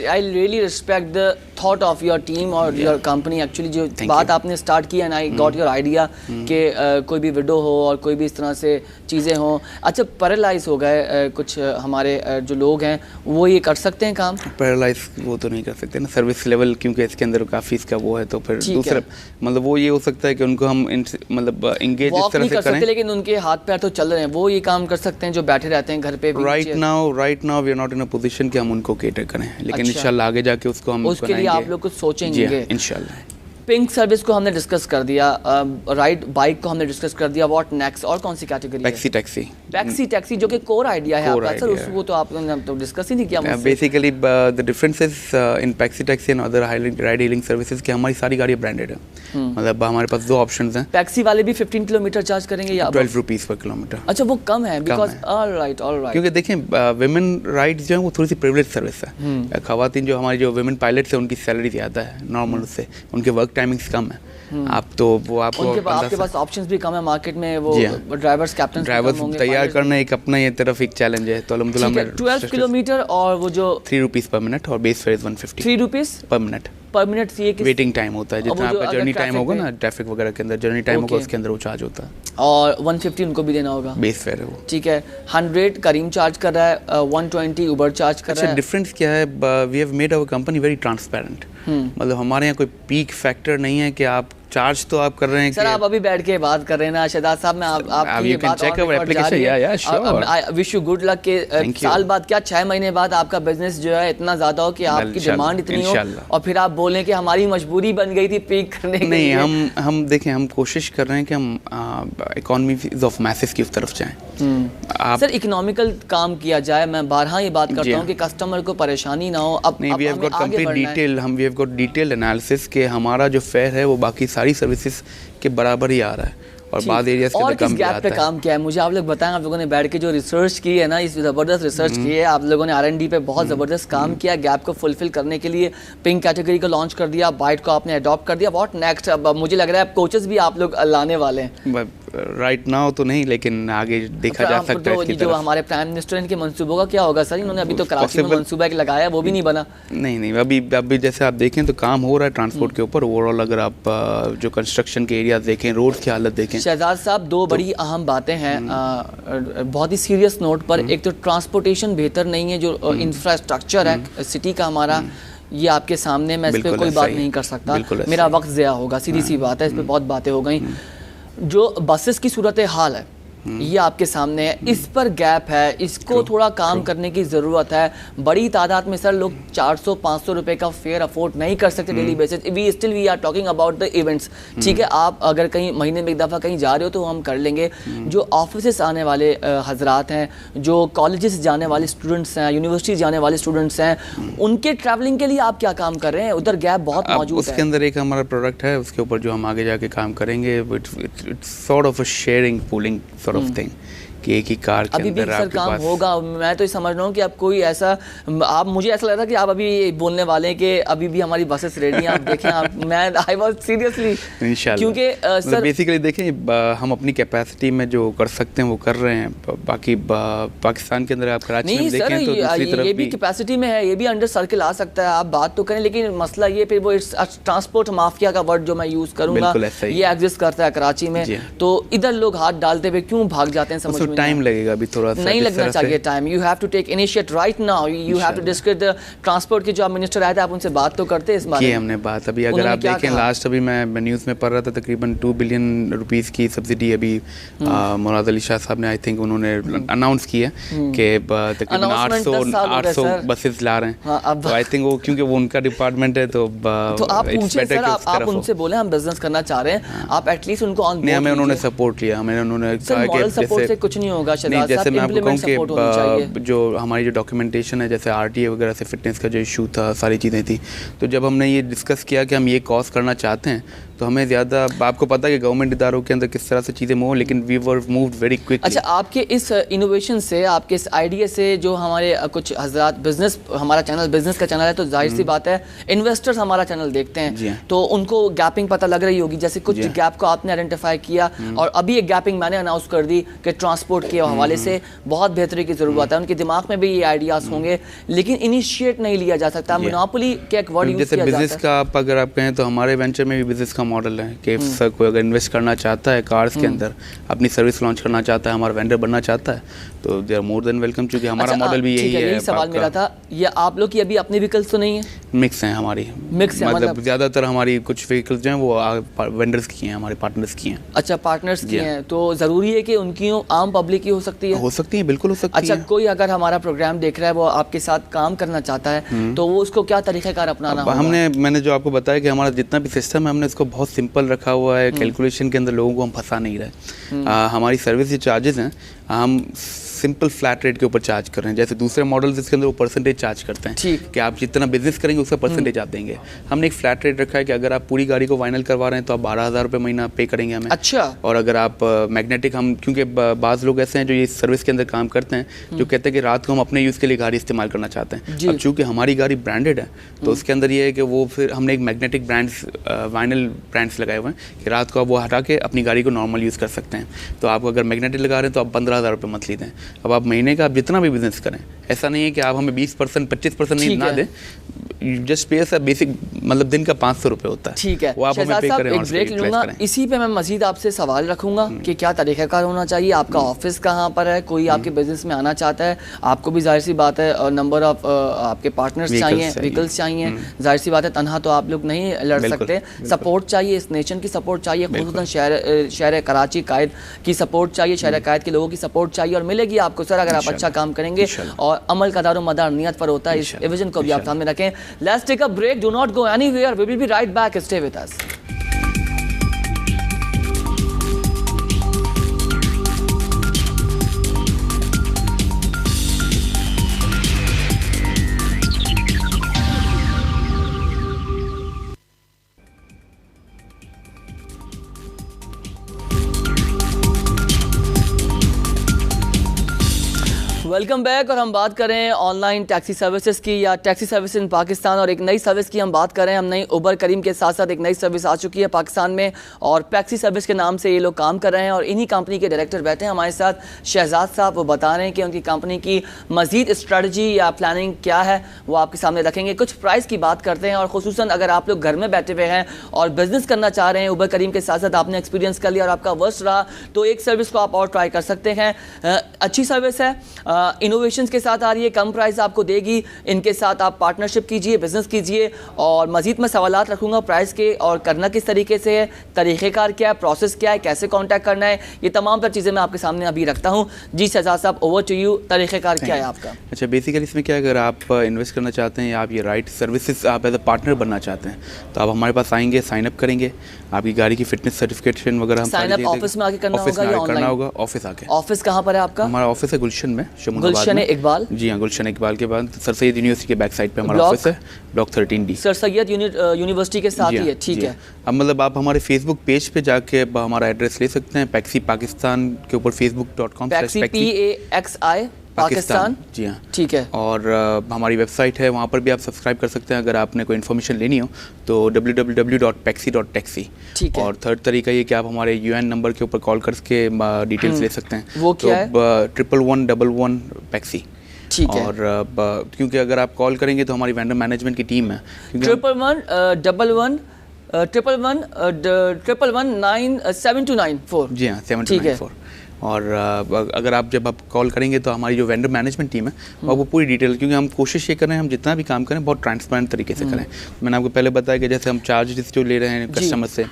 I really respect the thought of your team और योर कंपनी। एक्चुअली जो बात आपने स्टार्ट की, and I got your idea कि कोई भी विडो हो और कोई भी इस तरह से चीज़ें हों। अच्छा, पैरालाइज हो गए कुछ हमारे जो लोग हैं, वो ये कर सकते हैं काम? पैरालाइज वो तो नहीं कर सकते ना, सर्विस लेवल, क्योंकि इसके अंदर काफ़ी इसका वो है, तो फिर दूसरा मतलब वो ये हो सकता है कि उनको हम मतलब इंगेज इस तरह से करें, लेकिन उनके हाथ पैर तो चल रहे हैं, वो ये काम कर सकते हैं जो बैठे रहते हैं घर पे। Right now we are not in a position कि हम उनको केटर करें, लेकिन इंशाल्लाह आगे जाके उसको हम उसके लिए आप लोग कुछ सोचेंगे इंशाल्लाह। पिंक सर्विस को हमने डिस्कस कर दिया, राइड बाइक को हमने डिस्कस कर दिया, व्हाट नेक्स्ट और कौन सी कैटेगरी है? टैक्सी टैक्सी जो कि कोर आइडिया है आपका सर, उसको तो आपने तो डिस्कस ही नहीं किया मुझसे। Basically the differences in taxi taxi and other ride hailing services कि हमारी सारी गाड़ियाँ ब्रांडेड है, मतलब हमारे पास 2 ऑप्शंस हैं। टैक्सी वाले भी 15 किलोमीटर चार्ज करेंगे या 12 रुपीज़ पर किलोमीटर? अच्छा वो कम है, बिकॉज ऑलराइट क्योंकि देखें विमेन राइड्स जो है वो थोड़ी सी प्रिविलेज सर्विस है। खवातीन जो हमारी जो विमेन पायलट्स है उनकी सैलरी ज़्यादा है नॉर्मल उससे, उनके वर्क टाइमिंग्स कम है। आप तो वो आपको आपके पास ऑप्शंस भी कम है मार्केट में, वो ड्राइवर्स कैप्टन तैयार करना एक अपना ये तरफ एक चैलेंज है। तो अलहमदुलिल्लाह में 12 किलोमीटर और वो जो 3 रुपीज़ पर मिनट और बेस फेयर 150 3 रुपीज़ पर मिनट ये वेटिंग टाइम होता है, जितना आपका जर्नी टाइम होगा ना ट्रैफिक वगैरह के अंदर जर्नी टाइम होगा उसके अंदर वो चार्ज होता है, और 150 उनको भी देना होगा, बेस फेयर है वो। ठीक है, 100 करीम चार्ज कर रहा है, 120 उबर चार्ज कर रहा है। डिफरेंस क्या है? We have made our company very transparent, मतलब हमारे यहाँ कोई पीक फैक्टर नहीं है कि आप चार्ज तो आप कर रहे हैं सर आप अभी बैठ के बात कर रहे हैं ना शहजाद साहब, मैं आपकी ये बात और विश यू गुड लक के साल बाद क्या 6 महीने बाद आपका बिजनेस जो है इतना ज़्यादा हो कि आपकी डिमांड इतनी हो और फिर आप बोलें कि हमारी मजबूरी बन गई थी पीक करने के लिए। नहीं, हम देखें, हम कोशिश कर रहे हैं कि हम इकोनॉमी ऑफ मैसेज की उस तरफ जाएं। सर इकोनॉमिकल काम किया जाए, मैं बारहा ये बात करता हूँ कि कस्टमर को परेशानी ना हो। अब we have got complete detail, we have got detailed analysis के हमारा जो फेयर है वो बाकी सारी सर्विसेज के बराबर ही आ रहा है और बाद एरियाज के अंदर कम भी आता है। और किस गैप पे काम किया है मुझे आप लोग बताएं। आप लोगों ने बैठ के जो रिसर्च की है ना, इस ज़बरदस्त रिसर्च की है आप लोगों ने, R&D पे बहुत ज़बरदस्त काम किया, गैप को फुलफिल करने के लिए पिंक कैटेगरी को लॉन्च कर दिया, बाइट को आपने अडॉप्ट कर दिया, व्हाट नेक्स्ट? अब मुझे लग रहा है कोचेस भी आप लोग लाने वाले हैं। राइट नाउ तो नहीं, लेकिन आगे देखा जा सकता है इसकी जो हमारे प्राइम मिनिस्टर इनके मंसूबों का क्या होगा सर? इन्होंने अभी तो कराची में मंसूबा एक लगाया, वो भी नहीं बना। नहीं, अभी जैसे आप देखें तो काम हो रहा है ट्रांसपोर्ट के ऊपर ओवरऑल। अगर आप जो कंस्ट्रक्शन के एरियाज देखें, रोड की हालत देखें। शहजाद साहब 2 बड़ी अहम बातें हैं बहुत ही सीरियस नोट पर। एक तो ट्रांसपोर्टेशन बेहतर नहीं है, जो इंफ्रास्ट्रक्चर है सिटी का हमारा, ये आपके सामने, मैं इस पर कोई बात नहीं कर सकता, मेरा वक्त ज़्यादा होगा, सीधी सी बात है, इस पर बहुत बातें हो गई। जो बसेस की सूरत हाल है ये आपके सामने है, इस पर गैप है, इसको थोड़ा काम करने की ज़रूरत है। बड़ी तादाद में सर लोग 400-500 रुपए का फेयर अफोर्ड नहीं कर सकते daily basis. We are talking about the events, ठीक है, आप अगर कहीं महीने में एक दफ़ा कहीं जा रहे हो तो हम कर लेंगे। जो ऑफिस आने वाले हजरात हैं, जो कॉलेजेस जाने वाले स्टूडेंट्स हैं, यूनिवर्सिटी जाने वाले स्टूडेंट्स हैं, उनके ट्रैवलिंग के लिए आप क्या काम कर रहे हैं? उधर गैप बहुत मौजूद है। उसके अंदर एक हमारा प्रोडक्ट है, उसके ऊपर जो हम आगे जाके काम करेंगे, it's sort of a sharing pooling of thing कि एक ही कार के अंदर आपके काम होगा। मैं तो ये समझ रहा हूँ कि आप कोई ऐसा, आप मुझे ऐसा लग रहा है कि आप अभी बोलने वाले हैं कि अभी भी हमारी बसेस रेडी हैं, आप देखें। आप मैं आई वाज सीरियसली इंशाल्लाह, क्योंकि सर बेसिकली देखें हम अपनी कैपेसिटी में जो कर सकते हैं वो कर रहे हैं। बाकी पाकिस्तान के अंदर आप कराची में देखें तो दूसरी तरफ ये भी कैपेसिटी में है, ये भी अंडर सर्कल आ सकता है, आप बात तो करें, लेकिन मसला ये फिर वो ट्रांसपोर्ट माफिया का वर्ड जो मैं यूज़ करूँगा ये एग्जिस्ट करता है कराची में, तो इधर लोग हाथ डालते हुए क्यों भाग जाते हैं? समझ टाइम लगेगा अभी थोड़ा सा, नहीं लगना चाहिए time. You have to take initiate right now, you have to discuss the transport के जो मिनिस्टर आए थे, आप उनसे बात तो करते इस बारे में? हमने बात अभी अगर आप देखें लास्ट अभी मैं न्यूज़ में पढ़ रहा था तकरीबन 2 बिलियन रुपीस की सब्सिडी अभी मुराद अली शाह साहब ने आई थिंक उन्होंने अनाउंस की है कि तकरीबन 800 बसेस ला रहे हैं। तो आई थिंक वो क्योंकि वो उनका डिपार्टमेंट है तो आप पूछे सर, आप उनसे बोले हम बिजनेस करना चाह रहे हैं, आप एटलीस्ट उनको ऑन बोर्ड। हमें उन्होंने सपोर्ट लिया, हमें उन्होंने कहा कि सपोर्ट से कुछ नहीं होगा। नहीं, जैसे मैं आपको कहूँ कि जो हमारी जो डॉक्यूमेंटेशन है, जैसे RTA वगैरह से फिटनेस का जो इशू था, सारी चीज़ें थी, तो जब हमने ये डिस्कस किया कि हम ये कॉज करना चाहते हैं तो हमें ज़्यादा, आपको पता है कि गवर्नमेंट इदारों के अंदर किस तरह से चीज़ें मूव, लेकिन we were moved very quickly. अच्छा, आपके इस इनोवेशन से, आपके इस आइडिया से, जो हमारे कुछ हजरात बिजनेस, हमारा चैनल बिजनेस का चैनल है तो जाहिर सी बात है इन्वेस्टर्स हमारा चैनल देखते हैं, तो उनको गैपिंग पता लग रही होगी। जैसे कुछ गैप को आपने आइडेंटिफाई किया और अभी एक गैपिंग मैंने अनाउंस कर दी कि ट्रांसपोर्ट के हवाले से बहुत बेहतरी की ज़रूरत है। उनके दिमाग में भी ये आइडियाज़ होंगे लेकिन इनिशिएट नहीं लिया जा सकता। मोनोपोली के एक वर्ड यूज़ किया जाता है। बिजनेस का अगर आप कहें तो हमारे वेंचर में भी बिजनेस का मॉडल है कि कोई अगर इन्वेस्ट करना चाहता है कार्स के अंदर, अपनी सर्विस लॉन्च करना चाहता है, हमारा वेंडर बनना चाहता है, तो they are more than welcome, क्योंकि हमारा मॉडल भी यही है। यही सवाल मेरा था, ये आप लोग की अभी अपनी व्हीकल्स तो नहीं है? मिक्स हैं हमारी, मिक्स है, मतलब ज़्यादातर हमारी कुछ व्हीकल्स जो हैं वो वेंडर्स की हैं, हमारे पार्टनर्स की हैं। अच्छा, पार्टनर्स की हैं, तो ज़रूरी है कि उनकी आम पब्लिक की हो सकती है? हो सकती है, बिल्कुल हो सकती है। अच्छा, कोई अगर हमारा प्रोग्राम देख रहा है, वो आपके साथ काम करना चाहता है, तो वो उसको क्या तरीक़ेकार अपनाना होगा? मैंने जो आपको बताया कि हमारा जितना भी सिस्टम है हमने इसको बहुत सिंपल रखा हुआ है, कैलकुलेशन के अंदर लोगों को हम फंसा नहीं रहे। हमारी सर्विस जो चार्जेस हैं हम सिंपल फ्लैट रेट के ऊपर चार्ज कर रहे हैं। जैसे दूसरे मॉडल्स इसके अंदर वो परसेंटेज चार्ज करते हैं कि आप जितना बिजनेस करेंगे उसका परसेंटेज आप देंगे। हमने एक फ्लैट रेट रखा है कि अगर आप पूरी गाड़ी को फाइनल करवा रहे हैं तो आप 12,000 रुपये महीना पे करेंगे हमें। अच्छा। और अगर आप मैग्नेटिक, हम क्योंकि बाज़ लोग ऐसे हैं जो ये सर्विस के अंदर काम करते हैं जो कहते हैं कि रात को हम अपने यूज़ के लिए गाड़ी इस्तेमाल करना चाहते हैं। अब चूँकि हमारी गाड़ी ब्रांडेड है तो उसके अंदर ये है कि वो फिर हमने एक मैग्नेटिक ब्रांड्स, वाइनल ब्रांड्स लगाए हुए हैं कि रात को आप वो हटा के अपनी गाड़ी को नॉर्मल यूज़ कर सकते हैं। तो आप अगर मैग्नेटिक लगा रहे हैं तो आप 15,000 रुपये मंथली दें। अब आप महीने का आप जितना भी बिजनेस करें, ऐसा नहीं है कि आप हमें 20% 25% नहीं ना दें, जस्ट पे है बेसिक, मतलब दिन का 500 रुपये होता है। ठीक है, वो आप हमें पे करें। एक ब्रेक लूँगा, इसी पे मैं मजीद आपसे सवाल रखूंगा कि क्या तरीक़ाकार होना चाहिए। आपका ऑफिस कहाँ पर है? कोई आपके बिजनेस में आना चाहता है, आपको भी जाहिर सी बात है और नंबर ऑफ आपके पार्टनर्स चाहिए, व्हीकल्स चाहिए, जाहिर सी बात है तनहा तो आप लोग नहीं लड़ सकते, सपोर्ट चाहिए, इस नेशन की सपोर्ट चाहिए, खुसूसन शहर कराची कायद की सपोर्ट चाहिए, शहर कायद के लोगों की सपोर्ट चाहिए और मिलेगी आपको सर अगर आप अच्छा काम करेंगे और अमल का दारोमदार नियत पर होता है। इस विजन को भी आप सामने रखें। Let's take a break, do not go anywhere, we will be right back, stay with us. Welcome back, और हम बात करें ऑनलाइन टैक्सी सर्विसेज की या टैक्सी सर्विस इन पाकिस्तान, और एक नई सर्विस की हम बात करें। हम नई उबर करीम के साथ साथ एक नई सर्विस आ चुकी है पाकिस्तान में और टैक्सी सर्विस के नाम से ये लोग काम कर रहे हैं और इन्हीं कंपनी के डायरेक्टर बैठे हैं हमारे साथ, शहजाद साहब। वो बता रहे हैं कि उनकी कंपनी की मजीद स्ट्रेटजी या प्लानिंग क्या है वो आपके सामने रखेंगे। कुछ प्राइस की बात करते हैं और खुसूसन अगर आप लोग घर में बैठे हुए हैं और बिजनेस करना चाह रहे हैं, उबर करीम के साथ साथ आपने एक्सपीरियंस कर लिया और आपका वर्स्ट रहा, तो एक सर्विस को आप और ट्राई कर सकते हैं। अच्छी सर्विस है, इनोवेशंस के साथ आ रही है, कम प्राइस आपको देगी, इनके साथ आप पार्टनरशिप कीजिए, बिजनेस कीजिए। और मजीद मैं सवालात रखूंगा प्राइस के और करना किस तरीके से है, तरीक़ेकार क्या है, प्रोसेस क्या है, कैसे कांटेक्ट करना है, ये तमाम तर चीज़ें मैं आपके सामने अभी रखता हूँ। जी शहजाद साहब, ओवर टू यू, तरीक़ेकार क्या है आपका? अच्छा, बेसिकली इसमें क्या है, अगर आप इन्वेस्ट करना चाहते हैं या आप ये राइट सर्विसेज आप एज अ पार्टनर बनना चाहते हैं तो आप हमारे पास आएंगे, साइन अप करेंगे, आपकी गाड़ी की फिटनेस सर्टिफिकेशन वगैरह हम साइन अप ऑफिस में आके करना होगा या ऑनलाइन? ऑफिस आके। ऑफिस कहाँ पर है आपका? हमारा ऑफिस है गुलशन में, गुलशन इकबाल। जी हाँ, गुलशन इकबाल के बाद सर सैयद यूनिवर्सिटी के बैक साइड पे हमारा ऑफिस है, block 13D। Sir Syed university के साथ ही है, ठीक है। अब मतलब आप हमारे फेसबुक पेज पे जाके हमारा एड्रेस ले सकते हैं, पैक्सी पाकिस्तान के ऊपर facebook.com/paxi पाकिस्तान। जी हाँ, ठीक है। और हमारी वेबसाइट है, वहाँ पर भी आप सब्सक्राइब कर सकते हैं अगर आपने कोई इन्फॉर्मेशन लेनी हो तो www.paxi.taxi। ठीक है। और थर्ड तरीका ये कि आप हमारे UN नंबर के ऊपर कॉल करके डिटेल्स ले सकते हैं। वो क्या है? 1111 Paxi। ठीक है। और क्योंकि अगर आप कॉल करेंगे तो हमारी वेंडर मैनेजमेंट की टीम है, 111119294। जी हाँ, 7294। और अगर जब आप कॉल करेंगे तो हमारी जो वेंडर मैनेजमेंट टीम है वो पूरी डिटेल, क्योंकि हम कोशिश ये कर रहे हैं हम जितना भी काम करें बहुत ट्रांसपेरेंट तरीके से करें। मैंने आपको पहले बताया कि जैसे हम चार्जेस जो ले रहे हैं कस्टमर से,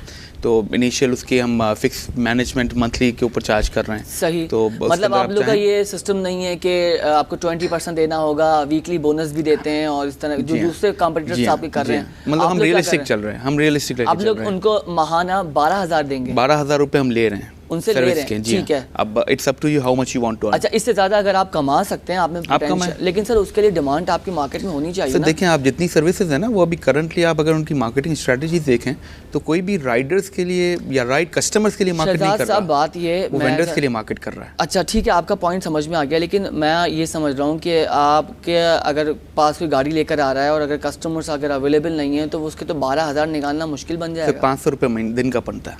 तो इनिशियल उसकी हम फिक्स मैनेजमेंट मंथली के ऊपर चार्ज कर रहे हैं। सही। तो मतलब आप लोग का ये सिस्टम नहीं है कि आपको 20% देना होगा, वीकली बोनस भी देते हैं और इस तरह जो दूसरे कॉम्पिटिटर्स आपके कर रहे हैं। मतलब हम रियलिस्टिक चल रहे हैं, हम रियलिस्टिक आप लोग उनको माहाना 12,000 देंगे? 12,000 रुपये हम ले रहे हैं उनसे, ले रहे हैं, ठीक है। अब it's up to you how much you want to earn. अच्छा, इससे ज़्यादा अगर आप कमा सकते हैं आप में पोटेंशियल, लेकिन सर उसके लिए डिमांड आपकी मार्केट में होनी चाहिए ना? देखें, आप जितनी सर्विसेज है ना वो अभी करंटली आप अगर उनकी मार्केटिंग स्ट्रेटजीज देखें तो कोई भी राइडर्स के लिए या राइड कस्टमर्स के लिए मार्केट नहीं कर रहा। बात ये वेंडर्स के लिए मार्केट कर रहा है। अच्छा ठीक है, आपका पॉइंट समझ में आ गया, लेकिन मैं ये समझ रहा हूँ कि आपके अगर पास कोई गाड़ी लेकर आ रहा है और अगर कस्टमर्स अगर अवेलेबल नहीं है तो उसके तो 12,000 निकालना मुश्किल बन जाएगा। 500 रुपये दिन का बनता है।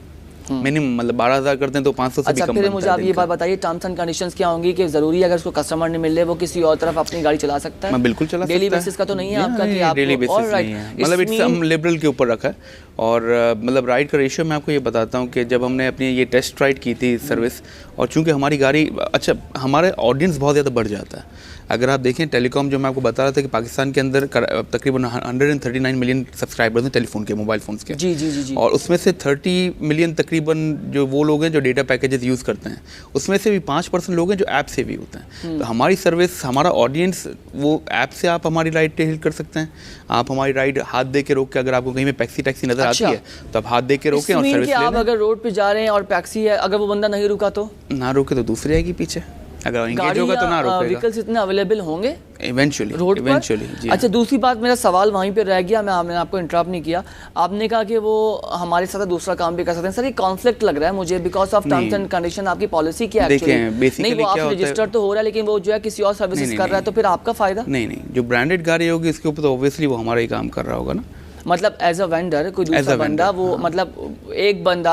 मिनिमम, मतलब 12,000 करते हैं तो 500 से भी कम फिर बनता मुझे है आप ये बात बताइए, टर्म्स एंड कंडीशंस क्या होंगी कि जरूरी है अगर उसको कस्टमर नहीं मिल रहे वो किसी और तरफ अपनी गाड़ी चला सकता है? मैं बिल्कुल चला सकता है। डेली बेसिस का तो नहीं है आपका कि आप डेली बेसिस नहीं है, मतलब इट्स हम लिबरल के ऊपर रखा है। और मतलब राइड का रेशियो मैं आपको ये बताता हूँ कि जब हमने अपनी ये टेस्ट राइड की थी सर्विस, और चूंकि हमारी गाड़ी, अच्छा हमारे ऑडियंस बहुत ज़्यादा बढ़ जाता है। अगर आप देखें टेलीकॉम, जो मैं आपको बता रहा था कि पाकिस्तान के अंदर तकरीबन 139 मिलियन सब्सक्राइबर्स हैं टेलीफोन के, मोबाइल फ़ोन्स के। जी जी जी जी। और उसमें से 30 मिलियन तकरीबन जो वो लोग हैं जो डेटा पैकेजेस यूज़ करते हैं, उसमें से भी 5% लोग हैं जो ऐप से भी होते हैं। तो हमारी सर्विस, हमारा ऑडियंस, वो ऐप से आप हमारी राइड टेल कर सकते हैं। आप हमारी राइड हाथ दे के रोक के, अगर आपको कहीं में टैक्सी नज़र आती है तो आप हाथ दे के रोकें और सर्विस ले लें। आप अगर रोड पे जा रहे हैं और टैक्सी है, अगर वो बंदा नहीं रुका तो? ना रोके तो दूसरी आएगी पीछे, अगर एंगेज होगा तो ना रोकेगा। व्हीकल्स इतने अवेलेबल होंगे इवेंचुअली रोड पर? जी। अच्छा, दूसरी बात, मेरा सवाल वहीं पे रह गया, मैंने आपको इंटरप्ट नहीं किया। आपने कहा कि वो हमारे साथ दूसरा काम भी कर सकते हैं। सर, ये कॉन्फ्लिक्ट लग रहा है मुझे, because of terms and condition. आपकी पॉलिसी क्या है एक्चुअली? नहीं, वो आप रजिस्टर तो हो रहा है, लेकिन वो जो है किसी और सर्विसेज कर रहा है, तो फिर आपका फायदा? नहीं, जो ब्रांडेड गाड़ी होगी उसके ऊपर तो ऑब्वियसली वो हमारा ही काम कर रहा होगा ना। मतलब एज अ वेंडर कोई दूसरा बंदा, वो मतलब एक बंदा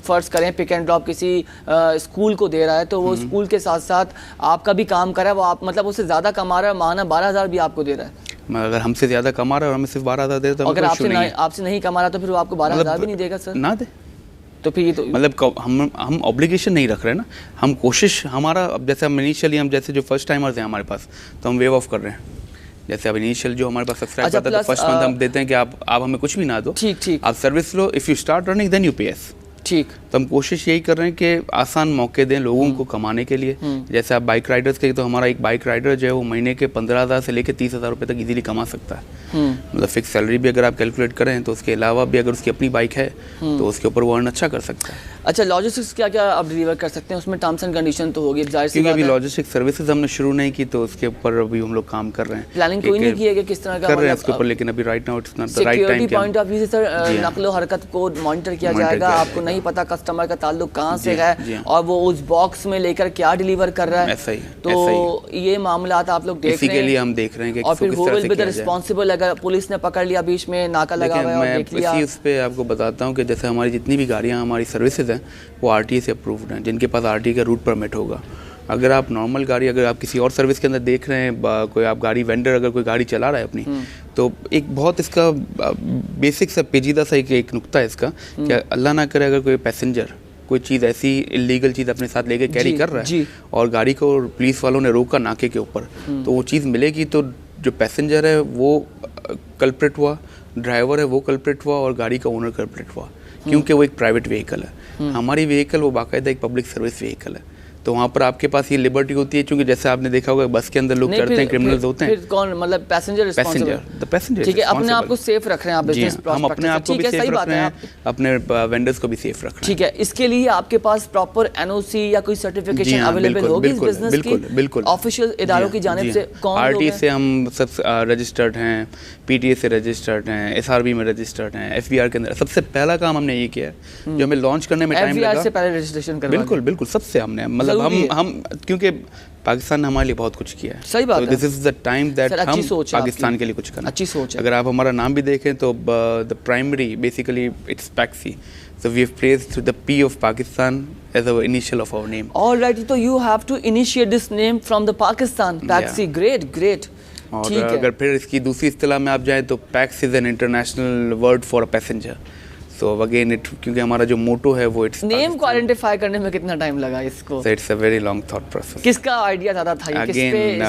फर्ज करें पिक एंड ड्रॉप किसी स्कूल को दे रहा है, तो वो स्कूल के साथ साथ आपका भी काम कर रहा है, वो आप मतलब उससे ज़्यादा कमा रहा है, माना 12,000 भी आपको दे रहा है। अगर हमसे ज़्यादा कमा रहा है और हमें सिर्फ 12,000 देता है, अगर आपसे नहीं कमा रहा तो फिर वो आपको 12,000 भी नहीं देगा सर? ना दे तो फिर ये तो मतलब हम ऑब्लिगेशन नहीं रख रहे हैं ना, हम कोशिश, हमारा अब जैसे हम इनिशियली, हम जैसे जो फर्स्ट टाइमर्स हैं हमारे पास, तो हम वेव ऑफ कर रहे हैं। जैसे अब इनिशियल जो हमारे पास सब्सक्राइब करता है तो फर्स्ट मंथ हम देते हैं कि आप हमें कुछ भी ना दो, ठीक, आप सर्विस लो, if you start running then you pay us. ठीक। तो हम कोशिश यही कर रहे हैं कि आसान मौके दें लोगों को कमाने के लिए। जैसे आप बाइक राइडर्स के, तो हमारा एक बाइक राइडर जो है वो महीने के 15,000 से लेकर 30,000 रुपये तक इजीली कमा सकता है। मतलब फिक्स सैलरी भी अगर आप कैलकुलेट करें तो उसके अलावा भी अगर उसकी अपनी बाइक है तो उसके ऊपर वो अर्न अच्छा कर सकता है। अच्छा, लॉजिस्टिक्स क्या क्या आप डिलीवर कर सकते हैं? उसमें टर्म्स एंड कंडीशन तो होगी जाहिर सी बात है। क्योंकि अभी लॉजिस्टिक्स सर्विसेज हमने शुरू नहीं की, तो उसके ऊपर अभी हम लोग काम कर रहे हैं। प्लानिंग कोई नहीं की है कि किस तरह का कर रहे हैं उसके ऊपर, लेकिन अभी right now it's not the right time. Security point of view से सर नकलो हरकत को मॉनिटर किया जाएगा, आपको नहीं पता कस्टमर का ताल्लुक कहाँ से है और वो उस बॉक्स में लेकर क्या डिलीवर कर रहा है। ऐसा ही, तो ये मामलात आप लोग देख रहे हैं, इसी के लिए हम देख रहे हैं कि और फिर who will be the responsible अगर पुलिस ने पकड़ लिया, बीच में नाका लगा हुआ है और देख लिया। मैं इसी उस पे आपको बताता हूँ कि जैसे हमारी जितनी भी गाड़ियाँ, हमारी सर्विसेज हैं, वो आरटीए से अप्रूव्ड हैं, जिनके पास आरटीए का रूट परमिट होगा। अगर आप नॉर्मल गाड़ी, अगर आप किसी और सर्विस के अंदर देख रहे हैं, कोई आप गाड़ी वेंडर अगर कोई गाड़ी चला रहा है अपनी, तो एक बहुत इसका बेसिक सा पेचीदा सा एक नुक्ता है इसका कि अल्लाह ना करे अगर कोई पैसेंजर कोई चीज़ ऐसी इलीगल चीज़ अपने साथ लेके कैरी कर रहा है और गाड़ी को पुलिस वालों ने रोका नाके के ऊपर, तो वो चीज़ मिलेगी, तो जो पैसेंजर है वो कल्प्रिट हुआ, ड्राइवर है वो कल्प्रिट हुआ और गाड़ी का ओनर कल्प्रिट हुआ, क्योंकि वो एक प्राइवेट व्हीकल है। हमारी व्हीकल वो बाकायदा एक पब्लिक सर्विस व्हीकल है, तो वहाँ पर आपके पास ये लिबर्टी होती है, क्योंकि जैसे आपने देखा होगा बस के अंदर लोग चढ़ते हैं, क्रिमिनल्स होते हैं। फिर कौन, मतलब पैसेंजर पैसेंजर ठीक है, अपने आप को सेफ रख रहे हैं आप बिजनेस, हम अपने आप को भी सेफ रख रहे हैं, अपने वेंडर्स को भी सेफ रख रहे हैं। ठीक है, इसके लिए आपके पास प्रॉपर एनओसी या कोई सर्टिफिकेशन अवेलेबल होगी इस बिजनेस की? बिल्कुल ऑफिशियल इदारों की जानिब से? कौन आरटी से हम सब रजिस्टर्ड हैं, पीटीए से रजिस्टर्ड हैं, एसआरबी में रजिस्टर्ड हैं, एफबीआर के अंदर। सबसे पहला काम हमने ये किया है, जो हमें लॉन्च करने में टाइम लगा, से पहले रजिस्ट्रेशन करवा। बिल्कुल सबसे हमने, मतलब हम क्योंकि पाकिस्तान ने हमारे लिए बहुत कुछ किया है, सही बात है। This is the time that हम पाकिस्तान के लिए कुछ करना। अच्छी सोच है। अगर आप हमारा नाम भी देखें तो the primary basically it's Paxi, so we have placed the P of Pakistan as our initial of our name. All right, so you have to initiate this name from the Pakistan. Paxi, great. और अगर फिर इसकी दूसरी इस्तिलाह में आप जाएं तो PACS is an international word for a passenger. So again it, क्योंकि हमारा जो मोटो है वो इट्स नेम को आइडेंटिफाई करने में कितना टाइम लगा इसको? It's a very long thought process. किसका आइडिया ज़्यादा था ये? अगेन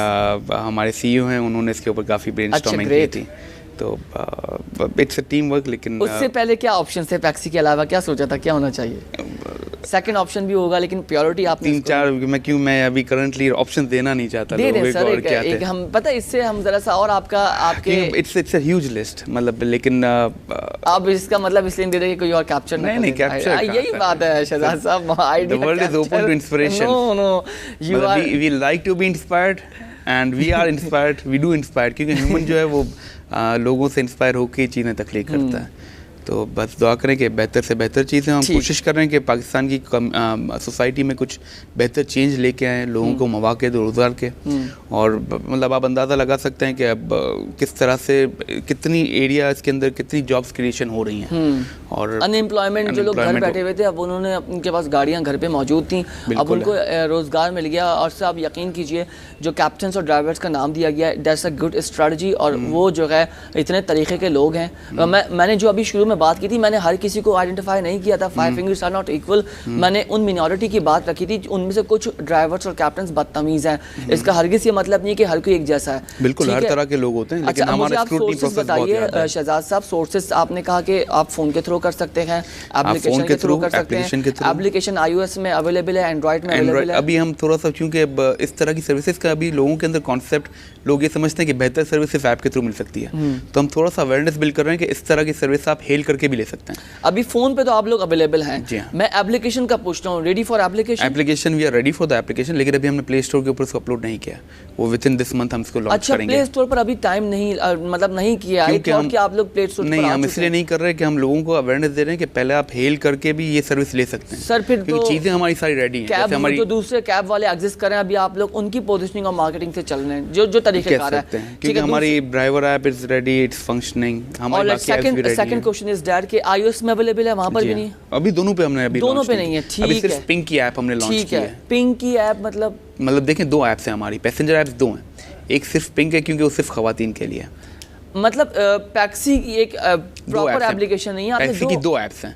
हमारे सीईओ हैं, उन्होंने इसके ऊपर काफ़ी ब्रेनस्टॉर्मिंग की थी, तो इट्स अ टीम वर्क। लेकिन उससे पहले क्या ऑप्शन थे पैक्सी के अलावा? क्या सोचा था क्या होना चाहिए? सेकंड ऑप्शन भी होगा, लेकिन प्योरिटी आपने 3-4 मैं अभी करंटली ऑप्शन देना नहीं चाहता लोगों को, और क्या एक हम पता है इससे हम जरा सा और आपके इट्स अ ह्यूज लिस्ट, मतलब लेकिन आप इसका मतलब इसलिए दे रहे हैं कोई और कैप्चर नहीं कैप्चर, यही बात है शहजाद साहब, the world is open to inspiration. No you are, we like to be inspired and we are inspired, we do inspired, क्योंकि ह्यूमन जो है वो लोगों से इंस्पायर होकर चीज़ें तख्लीक करता है। तो बस दुआ करें कि बेहतर से बेहतर चीज़ें, हम कोशिश कर रहे हैं कि पाकिस्तान की सोसाइटी में कुछ बेहतर चेंज लेके आएँ, लोगों को मौके दो रोज़गार के, और मतलब आप अंदाज़ा लगा सकते हैं कि अब किस तरह से कितनी एरिया इसके अंदर कितनी जॉब्स क्रिएशन हो रही हैं, اور انمپلائمنٹ جو لوگ گھر بیٹھے ہوئے تھے اب انہوں نے ان کے پاس گاڑیاں گھر پہ موجود تھیں, اب ان کو روزگار مل گیا. اور سے آپ یقین کیجئے جو کیپٹنس اور ڈرائیورس کا نام دیا گیا ہے دیٹس اے گڈ اسٹریٹجی, اور وہ جو ہے اتنے طریقے کے لوگ ہیں. میں نے جو ابھی شروع میں بات کی تھی, میں نے ہر کسی کو آئیڈینٹیفائی نہیں کیا تھا, 5 fingers are not equal. میں نے ان مینورٹی کی بات رکھی تھی, ان میں سے کچھ ڈرائیورس اور کیپٹنس بدتمیز ہیں. اس کا ہرگز یہ مطلب نہیں کہ ہر کوئی ایک جیسا ہے, بالکل ہر طرح کے لوگ ہوتے ہیں. لیکن ہمارا اسکروٹنی پروسیس بتائیے شہزاد صاحب, سورسز آپ نے کہا کہ آپ فون کے تھرو کر سکتے ہیں, ایپلیکیشن کے تھرو کر سکتے ہیں. ایپلیکیشن آئی او ایس میں اویلیبل ہے, اینڈرائڈ میں اویلیبل ہے. ابھی ہم تھوڑا سا چونکہ اس طرح کی سروسز کا ابھی لوگوں کے اندر کانسیپٹ, لوگ یہ سمجھتے ہیں کہ بہتر سروس صرف ایپ کے تھرو مل سکتی ہے, تو ہم تھوڑا سا اویئرنیس بلڈ کر رہے ہیں کہ اس طرح کی سروس آپ ہیل کر کے بھی لے سکتے ہیں. ابھی فون پہ تو آپ لوگ اویلیبل ہیں, میں ایپلیکیشن کا پوچھتا ہوں, ready for application? Application we are ready for the application, لیکن ابھی ہم نے پلے اسٹور کے اوپر اس کو اپلوڈ نہیں کیا, وہ ود ان دس منتھ ہم اس کو لانچ کریں گے. پلے اسٹور پر ابھی ٹائم نہیں, مطلب نہیں کیا ہے کہ آپ لوگ پلے اسٹور پر نہیں, ہم اس لیے نہیں کر رہے کہ ہم لوگوں کو اویئرنیس دے رہے ہیں کہ پہلے آپ ہیل کر کے بھی یہ سروس لے سکتے ہیں. سر پھر تو چیزیں ہماری ساری ریڈی ہیں, جیسے ہماری جو دوسرے کیب والے ایگزسٹ کر رہے ہیں ابھی آپ لوگ ان کی پوزیشننگ اور مارکیٹنگ سے چل رہے ہیں جو طریقے کار ہے, کیونکہ ہماری driver app is ready, it's functioning. ہماری باقی ایپس بھی ریڈی ہیں. سیکنڈ کوسچن از دیٹ کہ آئی او ایس میں اویلیبل ہے, وہاں پر بھی نہیں ہے ابھی, دونوں پہ ہم نے ابھی دونوں پہ نہیں ہے. ٹھیک ہے, ابھی صرف پنک کی ایپ ہم نے لانچ کی ہے. پنک کی ایپ مطلب دیکھیں 2 ایپس ہیں ہماری, پیسنجر ایپس 2 ہیں, ایک صرف پنک ہے کیونکہ وہ صرف خواتین کے لیے ہے. مطلب پیکسی کی ایک پراپر ایپلیکیشن نہیں ہے, پیکسی کی 2 ایپس ہیں,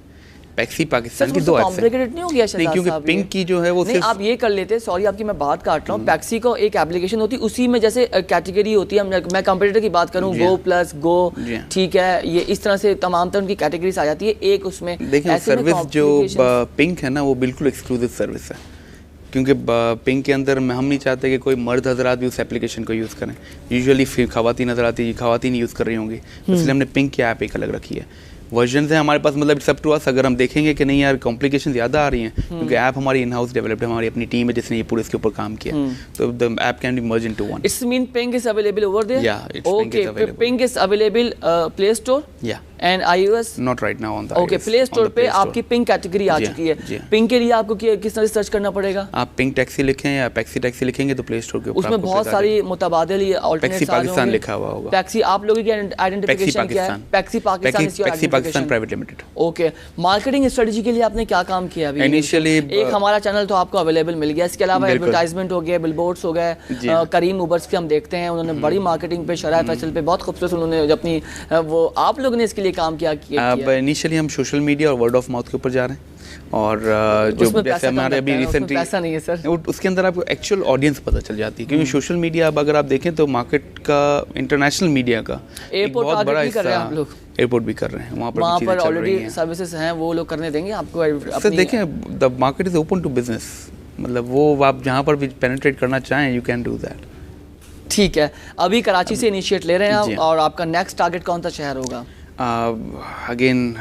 پیکسی پاکستان کی 2 ایپس ہیں. کمپلیکیٹڈ نہیں ہو گیا شہزاد صاحب؟ کیونکہ پنک کی جو ہے وہ صرف آپ یہ کر لیتے, سوری آپ کی میں بات کاٹ رہا ہوں, پیکسی کو ایک ایپلیکیشن ہوتی ہے, اسی میں جیسے کیٹیگری ہوتی ہے, میں کمپیٹیٹر کی بات کروں, گو پلس گو, ٹھیک ہے, یہ اس طرح سے تمام طرح کی کیٹیگریز آ جاتی ہے ایک اس میں. دیکھیں سروس جو پنک ہے نا وہ بالکل ایکسکلوسیو سروس ہے, کیونکہ پنک کے اندر ہم نہیں چاہتے کہ کوئی مرد حضرات بھی اس ایپلیکیشن کو یوز کریں. یوزولی خواتین حضرات خواتین یوز کر رہی ہوں گی, اس لیے ہم نے پنک کی ایپ ایک الگ رکھی ہے. ورژنز ہیں ہمارے پاس, مطلب اٹس اپ ٹو اس, اگر ہم دیکھیں گے کہ نہیں یار کمپلیکیشن زیادہ آ رہی ہیں, کیونکہ ایپ ہماری ان ہاؤس ڈیولپڈ ہے, ہماری اپنی ٹیم ہے جس نے یہ پورے اس کے اوپر کام کیا, تو the app can be merged into one. It's mean Ping is available over there? Yeah, Ping is available. Ping is available Play Store? Yeah. And iOS? Not right now on the iOS. Okay, Play Store پہ آپ کی pink category آ چکی ہے. Pink کے لیے آپ کو کس طرح سرچ کرنا پڑے گا؟ آپ پنک ٹیکسی لکھیں یا پیکسی ٹیکسی لکھیں گے تو پلے اسٹور کے اوپر اس میں بہت ساری متبادل پیکسی پاکستان لکھا ہوا ہوگا. پیکسی آپ لوگوں کی آئیڈینٹیفیکیشن کیا ہے؟ Paxi Pakistan is your Paxi Pakistan private limited. Okay, marketing strategy کے لیے آپ نے کیا کام کیا ابھی؟ انیشیلی ایک ہمارا چینل تو آپ کو اویلیبل مل گیا, اس کے علاوہ ایڈورٹائزمنٹ ہو گیا, بل بورڈس ہو گئے, کریم اوبرس کے ہم دیکھتے ہیں, انہوں نے بڑی مارکیٹنگ پہ, شرح فیصل پہ بہت خوبصورت انہوں نے اپنی وہ, آپ لوگوں نے اس کے لیے کام کیا. انیشیلی ہم سوشل میڈیا اور ورڈ آف ماؤتھ کے اوپر جا رہے ہیں, اور جو جیسے ہمارے ابھی ریسنٹلی ایسا نہیں ہے سر, اس کے اندر آپ کو ایکچوئل آڈینس پتہ چل جاتی ہے, کیونکہ سوشل میڈیا اب اگر آپ دیکھیں تو مارکیٹ کا انٹرنیشنل میڈیا کا ایک بہت بڑا حصہ, ایئرپورٹ بھی کر رہے ہیں, وہاں پر آلریڈی سروسز ہیں وہ لوگ کرنے دیں گے آپ کو. سر دیکھیں the market is open to business, مطلب وہ آپ جہاں پر بھی پینیٹریٹ کرنا چاہیں یو کین ڈو دیٹ. ٹھیک ہے, ابھی کراچی سے انیشیٹ لے رہے ہیں, اور آپ کا نیکسٹ ٹارگیٹ کون سا شہر ہوگا؟ اگین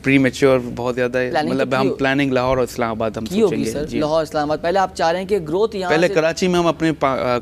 پری میچور بہت زیادہ ہے, مطلب ہم پلاننگ لاہور اور اسلام آباد ہم سوچیں گے. لاہور اسلام آباد پہلے آپ چاہ رہے ہیں کہ گروتھ یہاں پہلے کراچی میں ہم اپنے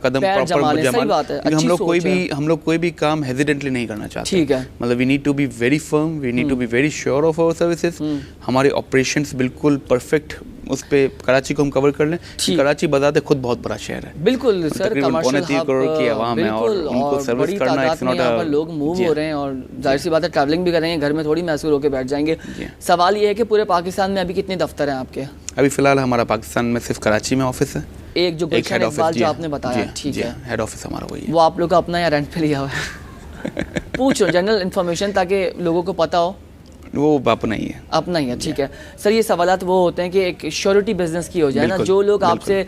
قدم پراپر جمائیں, ہم لوگ کوئی بھی کام ہیزیڈنٹلی نہیں کرنا چاہتے. ٹھیک ہے, مطلب we need to be very firm, we need to be very sure of our services. ہمارے آپریشنس بالکل پرفیکٹ اس پہ کراچی کو ہم کور کر لیں. کراچی بذات خود بہت بڑا شہر ہے, بالکل سر, کمرشل ہب کی عوام ہے, اور ان کو سروس کرنا یہاں پر لوگ موو ہو رہے ہیں, اور ظاہر سی بات ہے ٹریولنگ بھی کریں گے, گھر میں تھوڑی محصور ہو کے بیٹھ جائیں گے. سوال یہ ہے کہ پورے پاکستان میں ابھی کتنے دفتر ہیں آپ کے؟ ابھی فی الحال ہمارا پاکستان میں صرف کراچی میں آفس ہے, ایک جو گلشن اقبال جو آپ نے بتایا. ٹھیک ہے, ہیڈ آفس ہمارا وہی ہے. وہ آپ لوگ کا اپنا یا رینٹ پہ لیا ہوا ہے؟ پوچھ رہا جنرل انفارمیشن تاکہ لوگوں کو پتہ ہو. وہ اپنا ہی ہے, اپنا ہی ہے. ٹھیک ہے سر, یہ سوالات وہ ہوتے ہیں کہ ایک شیورٹی بزنس کی ہو جائے نا, جو لوگ آپ سے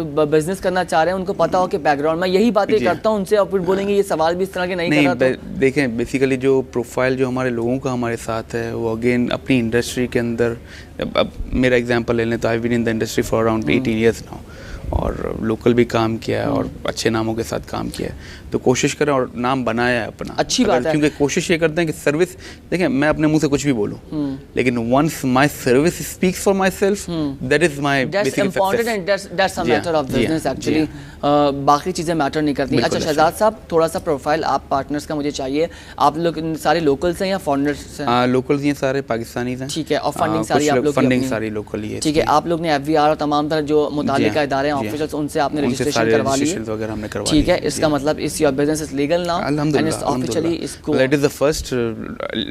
بزنس کرنا چاہ رہے ہیں ان کو پتا ہو کہ بیک گراؤنڈ میں یہی باتیں کرتا ہوں ان سے, اور پھر بولیں گے یہ سوال بھی اس طرح کے نہیں کر رہا. دیکھیں بیسیکلی جو پروفائل جو ہمارے لوگوں کا ہمارے ساتھ ہے وہ اگین اپنی انڈسٹری کے اندر, اب میرا ایگزامپل لے لیں تو I been in the industry for around 18 years now, اور لوکل بھی کام کیا ہے اور اچھے ناموں کے ساتھ کام کیا ہے, تو کوشش کریں اور نام بنایا ہے اپنا. اچھی بات ہے, کیونکہ کوشش یہ کرتے ہیں کہ سروس, دیکھیں میں اپنے منہ سے کچھ بھی بولوں, لیکن once my service speaks for myself, that is my basic success, and that's a matter of business actually. باقی چیزیں میٹر نہیں کرتی. اچھا شہزاد صاحب, تھوڑا سا پروفائل آپ پارٹنرز کا مجھے چاہیے. آپ لوگ سارے لوکلس ہیں یا فارنرز ہیں؟ لوکلز ہیں سارے, پاکستانیز ہیں. ٹھیک ہے, اور فنڈنگ ساری آپ لوگ کی؟ فنڈنگ ساری لوکل ہی ہے. ٹھیک ہے, آپ لوگ نے ایف وی آر اور تمام طرح جو متعلقہ ادارے ہیں آفیشلز ان سے آپ نے رجسٹریشن کروا لی ہے. ٹھیک ہے, اس کا مطلب اس your business is legal now and it's officially اس کو. It is the first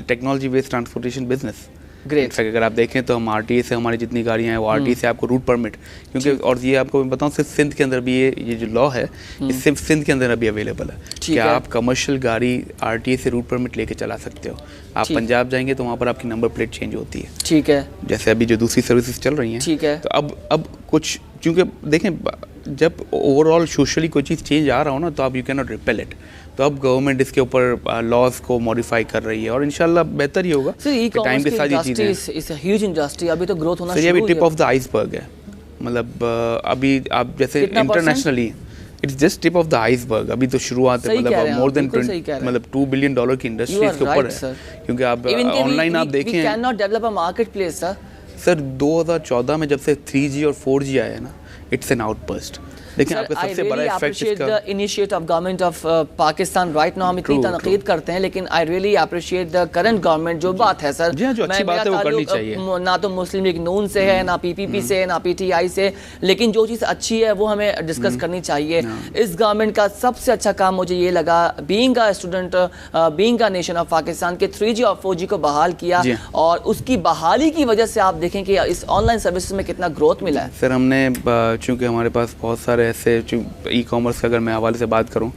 technology based transportation business. Great. In fact अगर आप देखें तो हम RTA से हमारी जितनी गाड़ियाँ हैं वो RTA से आपको रूट परमिट, क्योंकि और ये आपको मैं बताऊँ सिर्फ सिंध के अंदर भी ये जो लॉ है ये सिर्फ सिंध के अंदर अभी अवेलेबल है कि आप कमर्शियल गाड़ी RTA से रूट परमिट लेके चला सकते हो। आप पंजाब जाएंगे तो वहाँ पर आपकी नंबर प्लेट चेंज होती है। ठीक है, जैसे अभी जो दूसरी सर्विसेज चल रही हैं। ठीक है। तो अब कुछ, क्योंकि देखें जब ओवरऑल सोशली कोई चीज़ चेंज आ रहा हो ना तो आप you can not repel it. तो अब गवर्नमेंट इसके ऊपर लॉज को मॉडिफाई कर रही है और इंशाल्लाह बेहतर ही होगा। टाइम के साथ ये चीज़ें इट्स अ ह्यूज इंडस्ट्री, अभी तो ग्रोथ होना शुरू हुई है। टिप ऑफ द आइसबर्ग है, मतलब अभी आप जैसे internationally it's just tip of the iceberg, अभी तो शुरुआत है। मतलब मोर देन मतलब $2 बिलियन की इंडस्ट्री इसके ऊपर है, क्योंकि आप ऑनलाइन आप देखें can not develop a market place sir 2014 में जब से 3G और 4G आया है ना, इट्स एन आउटबर्स्ट। देखिए आपका सबसे बड़ा इफेक्ट इसका the initiative of government of Pakistan right now. हम इतनी तनकीद करते हैं लेकिन I really appreciate the current government जो बात है सर। जो अच्छी बात है वो करनी चाहिए। ना तो मुस्लिम लीग नून से है, ना PPP से, ना PTI से, लेकिन जो चीज़ अच्छी है वो हमें डिस्कस करनी चाहिए। इस गवर्नमेंट का सबसे अच्छा काम मुझे ये लगा, being a student, being a nation of Pakistan, के 3G और 4G को बहाल किया और उसकी बहाली की वजह से आप देखें कि इस ऑनलाइन सर्विसेज में कितना ग्रोथ मिला है। सर हमने चूँकि हमारे पास बहुत सारे ऐसे ई कॉमर्स का अगर मैं हवाले से बात करूं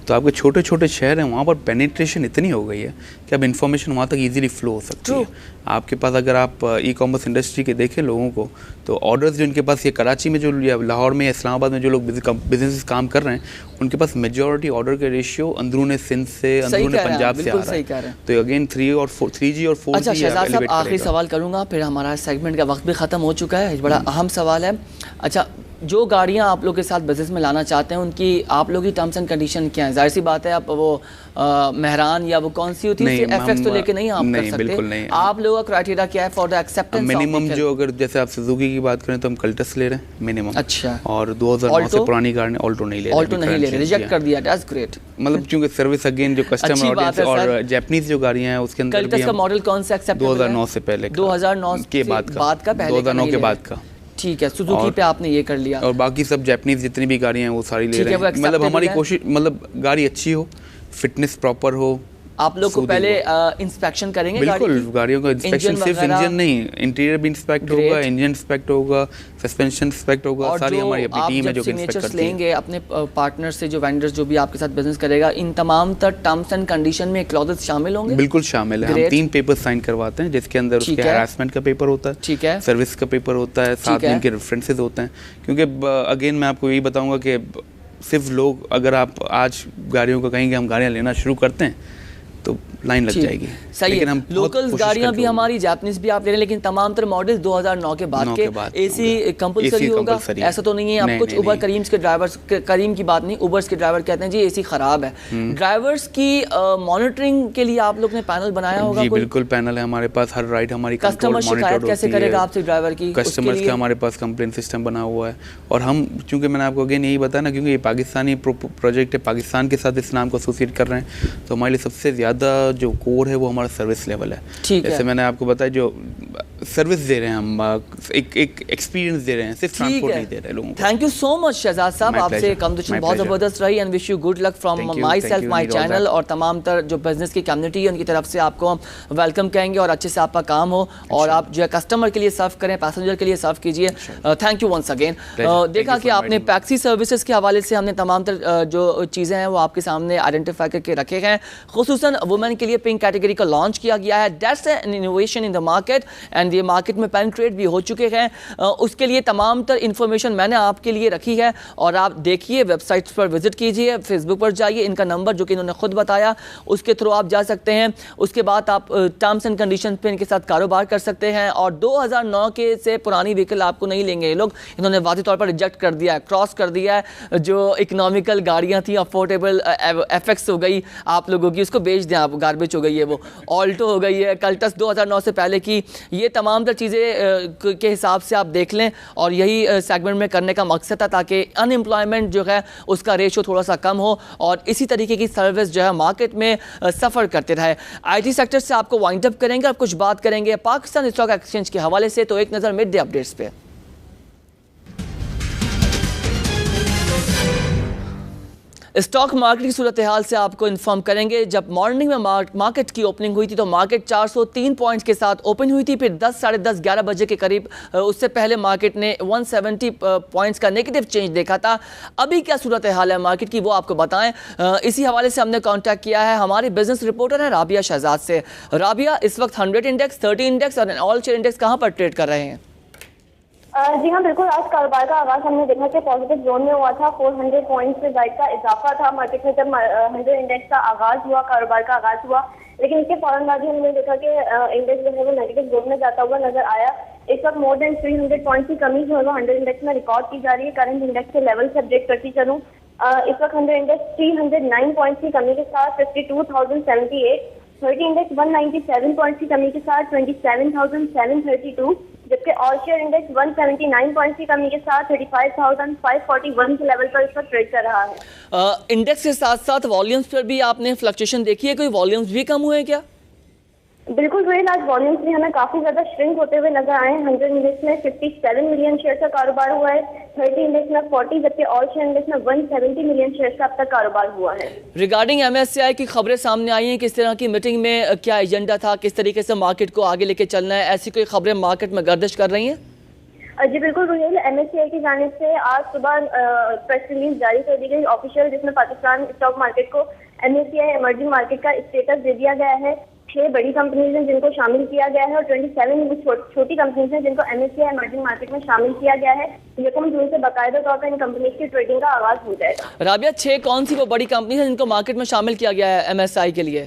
तो आपके छोटे छोटे शहर हैं वहाँ पर पेनिट्रेशन इतनी हो गई है कि अब इन्फॉर्मेशन वहाँ तक इजीली फ्लो हो सकती है। आपके पास अगर आप ई कॉमर्स इंडस्ट्री के देखें लोगों को तो ऑर्डर्स जो इनके पास ये कराची में जो या लाहौर में या इस्लामाबाद में जो लोग बिजनेस काम कर रहे हैं उनके पास मेजॉरिटी ऑर्डर के रेशियो अंदरून सिंध से अंदरून पंजाब से आ रहा है। तो अगेन 3G और 4G अच्छा शहजाद साहब आखिरी सवाल करूँगा, फिर हमारा सेगमेंट का वक्त भी ख़त्म हो चुका है। बड़ा अहम सवाल है, अच्छा जो गाड़ियाँ आप लोग के साथ बिजनेस में लाना चाहते हैं उनकी आप लोग की टर्म्स एंड कंडीशन क्या है? जाहिर सी बात है आप वो मेहरान या वो कौन सी होती है FX तो लेके नहीं आप कर सकते। बिल्कुल नहीं। आप लोगों का क्राइटेरिया क्या है फॉर द एक्सेप्टेंस? मिनिमम जो अगर जैसे आप सुजुकी की बात करें तो हम कल्टस ले रहे हैं मिनिमम। अच्छा। और 2009 से पुरानी गाड़ी ऑल्टो नहीं ले रहे। ऑल्टो नहीं ले रहे, रिजेक्ट कर दिया। That's great. मतलब क्योंकि सर्विस अगेन जो कस्टमर ऑडियंस और जापानीज जो गाड़ियां हैं उसके अंदर कल्टस का मॉडल कौन सा एक्सेप्ट 2009 से पहले 2009 के बाद का 2009 के बाद का। ठीक है, सुजुकी पे आपने ये कर लिया और बाकी सब जापानीज जितनी भी गाड़ियां हैं वो सारी ले रहे हैं। मतलब हमारी कोशिश मतलब गाड़ी अच्छी हो, फिटनेस प्रॉपर हो। आप लोग को पहले इंस्पेक्शन करेंगे बिल्कुल गाड़ियों का इंस्पेक्शन, सिर्फ इंजन नहीं इंटीरियर भी इंस्पेक्ट होगा, इंजन इंस्पेक्ट होगा, सस्पेंशन इंस्पेक्ट होगा। सारी हमारी अपनी टीम है जो इंस्पेक्ट करती है। लेंगे अपने पार्टनर से, जो वेंडर्स जो भी आपके साथ बिजनेस करेगा, इन तमाम तर टर्म्स एंड कंडीशन में क्लॉजेस शामिल होंगे? बिल्कुल शामिल है। हम 3 पेपर साइन करवाते हैं जिसके अंदर उसके हैरेसमेंट का पेपर होता है, ठीक है, सर्विस का पेपर होता है, 7 दिन के रेफरेंसेस होते हैं। क्योंकि अगेन मैं आपको यही बताऊंगा कि सिर्फ लोग अगर आप आज गाड़ियों को कहेंगे हम गाड़ियाँ लेना शुरू करते हैं तो लाइन लग जाएगी। सही है। लोकल गाड़ियां भी हमारी जापानीज भी आप ले रहे हैं, लेकिन तमाम तर मॉडल्स 2009 के बाद के AC कंपलसरी होगा, ऐसा तो नहीं है? आप कुछ उबर करीम्स के ड्राइवर्स, करीम की बात नहीं, उबर्स के ड्राइवर कहते हैं जी AC खराब है। ड्राइवर्स की मॉनिटरिंग के लिए आप लोग ने पैनल बनाया होगा? जी बिल्कुल पैनल है हमारे पास, हर राइड हमारी कस्टमर शिकायत कैसे करेगा आपसे ड्राइवर की? कस्टमर्स का हमारे पास कंप्लेंट सिस्टम बना हुआ है और हम चूंकि मैंने आपको अगेन यही बताया ना, क्योंकि ये पाकिस्तानी प्रोजेक्ट है, पाकिस्तान के साथ इस नाम को एसोसिएट कर रहे हैं, तो हमारे लिए सबसे ज़्यादा जो कोर है वो हमारा सर्विस लेवल है। जैसे मैंने आपको बताया जो सर्विस दे रहे हैं हम, एक एक्सपीरियंस दे रहे हैं, सिर्फ ट्रांसपोर्ट नहीं दे रहे लोगों को। Thank you so much Shahzad साहब, आपसे कॉम्पिटिशन बहुत ज़बरदस्त रही and wish you good luck from myself, my channel और तमाम तर जो बिजनेस की कम्युनिटी है उनकी तरफ से आपको वेलकम कहेंगे और अच्छे से आपका काम हो और आप जो है कस्टमर के लिए सर्व करें, पैसेंजर के लिए सर्व कीजिए। Thank you once again. देखा कि आपने टैक्सी सर्विसेज के हवाले से हमने तमाम तर जो चीज़ें हैं वो आपके सामने आइडेंटिफाई करके रखे हैं। खुसूसन वुमेन के लिए पिंक कैटेगरी का लॉन्च किया गया है। That's an innovation in the market and ये मार्केट में पेनिट्रेट भी हो चुके हैं। उसके लिए तमाम तर इन्फॉर्मेशन मैंने आपके लिए रखी है और आप देखिए, वेबसाइट्स पर विजिट कीजिए, फेसबुक पर जाइए, इनका नंबर जो कि इन्होंने खुद बताया उसके थ्रू आप जा सकते हैं। उसके बाद आप टर्म्स एंड कंडीशन पे इनके साथ कारोबार कर सकते हैं और 2009 के से पुरानी व्हीकल आपको नहीं लेंगे ये लोग, इन्होंने वाज़ेह तौर पर रिजेक्ट कर दिया है, क्रॉस कर दिया है। जो इकोनॉमिकल गाड़ियाँ थी, अफोर्डेबल FX हो गई आप लोगों की, उसको बेच दें आप, गार्बेज हो गई है वो, ऑल्टो हो गई है, कल्टस 2009 से पहले की, ये तमाम तर चीज़ें के हिसाब से आप देख लें और यही सेगमेंट में करने का मकसद था ताकि अनएम्प्लॉयमेंट जो है उसका रेशो थोड़ा सा कम हो और इसी तरीके की सर्विस जो है मार्केट में सफ़र करते रहे। IT सेक्टर से आपको वाइंड अप करेंगे, अब कुछ बात करेंगे पाकिस्तान स्टॉक एक्सचेंज के हवाले से, तो एक नज़र मिड डे अपडेट्स पे। اسٹاک مارکیٹ کی صورتحال سے آپ کو انفارم کریں گے. جب مارننگ میں مارکیٹ کی اوپننگ ہوئی تھی تو مارکیٹ 403 پوائنٹس کے ساتھ اوپن ہوئی تھی. پھر 10 ساڑھے 10 11 بجے کے قریب اس سے پہلے مارکیٹ نے 170 پوائنٹس کا نیگیٹو چینج دیکھا تھا. ابھی کیا صورتحال ہے مارکیٹ کی وہ آپ کو بتائیں. اسی حوالے سے ہم نے کانٹیکٹ کیا ہے ہماری بزنس رپورٹر ہیں رابعہ شہزاد سے. رابعہ، اس وقت 100 انڈیکس، 30 انڈیکس اور آل شیئر انڈیکس کہاں پر ٹریڈ کر رہے ہیں؟ جی ہاں بالکل، آج کاروبار کا آغاز ہم نے دیکھا کہ پازیٹیو زون میں ہوا تھا. 400 پوائنٹس سے زائد کا اضافہ تھا مارکیٹ میں جب 100 انڈیکس کا آغاز ہوا، کاروبار کا آغاز ہوا. لیکن اس کے فوراً بعد ہی ہم نے دیکھا کہ انڈیکس جو ہے وہ نیگیٹو زون میں جاتا ہوا نظر آیا. اس وقت مور دین 300 پوائنٹس کی کمی جو ہے وہ 100 انڈیکس میں ریکارڈ کی جا رہی ہے. کرنٹ انڈیکس کے لیول سے اپڈیٹ کرتی چلوں، اس وقت 100 انڈیکس 309 پوائنٹس کی کمی کے ساتھ 52,078، 30 انڈیکس 197 پوائنٹس کی کمی کے ساتھ 27,732، جبکہ آل شیئر انڈیکس 179 پوائنٹس کی کمی کے ساتھ 35,541 کے لیول پر اس وقت ٹریڈ کر رہا ہے. انڈیکس کے ساتھ ساتھ والیومز پر بھی آپ نے فلکچویشن دیکھی ہے، کوئی والیومز بھی کم ہوئے ہیں کیا؟ بالکل ریل، آج والیومز بھی ہمیں کافی زیادہ شرنک ہوتے ہوئے نظر آئے ہیں. 100 انڈیکس میں 57 ملین شیئر کا کاروبار ہوا ہے، 30 انڈیکس میں 40، جبکہ آل شیئر انڈیکس میں 170 ملین شیئر کا اب تک کاروبار ہوا ہے. ریگارڈنگ MSCI کی خبریں سامنے آئی ہیں، کس طرح کی میٹنگ میں کیا ایجنڈا تھا، کس طریقے سے مارکیٹ کو آگے لے کے چلنا ہے، ایسی کوئی خبریں مارکیٹ میں گردش کر رہی ہیں؟ جی بالکل روہیل، MSCI کی جانب سے آج صبح پریس ریلیز جاری کر دی گئی آفیشیل، جس میں پاکستان اسٹاک مارکیٹ کو MSCI ایمرجنگ مارکیٹ کا اسٹیٹس دے دیا گیا ہے. 6 بڑی کمپنیز ہیں جن کو شامل کیا گیا ہے اور 27 چھوٹی کمپنیز ہیں جن کو MSCI ایمرجنگ مارکیٹ میں شامل کیا گیا ہے. 1 جون سے باقاعدہ طور پر ان کمپنیز کی ٹریڈنگ کا آغاز ہو جائے گا. رابعہ، 6 کون سی وہ بڑی کمپنیز ہیں جن کو مارکیٹ میں شامل کیا گیا ہے MSCI کے لیے؟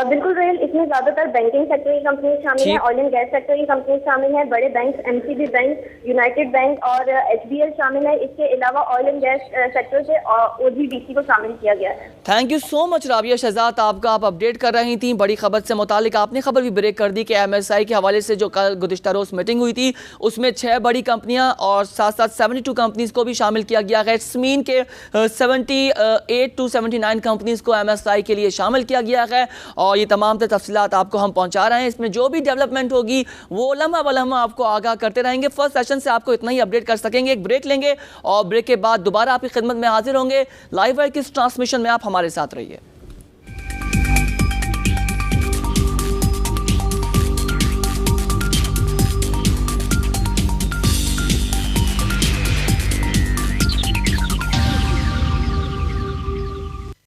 بالکل ریل، اس میں زیادہ تر بینکنگ سیکٹر کی کمپنیز شامل ہیں، آئل اینڈ گیس سیکٹر کی کمپنیز شامل ہیں، بڑے bank MCB bank, United bank اور HBL شامل ہے. اس کے علاوہ آئل اینڈ گیس سیکٹر سے OGDC کو شامل کیا گیا ہے. تھینک یو سو مچ رابعہ شہزاد، آپ اپڈیٹ کر رہی تھیں بڑی خبر سے متعلق. آپ نے خبر بھی بریک کر دی کہ MSCI کے حوالے سے جو گزشتہ روز میٹنگ ہوئی تھی اس میں 6 بڑی کمپنیاں اور ساتھ ساتھ 72 کمپنیز کو بھی شامل کیا گیا ہے. اٹس مین کہ 78 to 79 کمپنیز کو MSCI کے لیے شامل کیا گیا ہے اور یہ تمام تفصیلات آپ کو ہم پہنچا رہے ہیں. اس میں جو بھی ڈیولپمنٹ ہوگی وہ لمحہ بلمحہ آپ کو آگاہ کرتے رہیں گے. فرسٹ سیشن سے آپ کو اتنا ہی اپڈیٹ کر سکیں گے. ایک بریک لیں گے اور بریک کے بعد دوبارہ آپ کی خدمت میں حاضر ہوں گے. لائیو وائر کی اس ٹرانسمیشن میں آپ ہمارے ساتھ رہیے.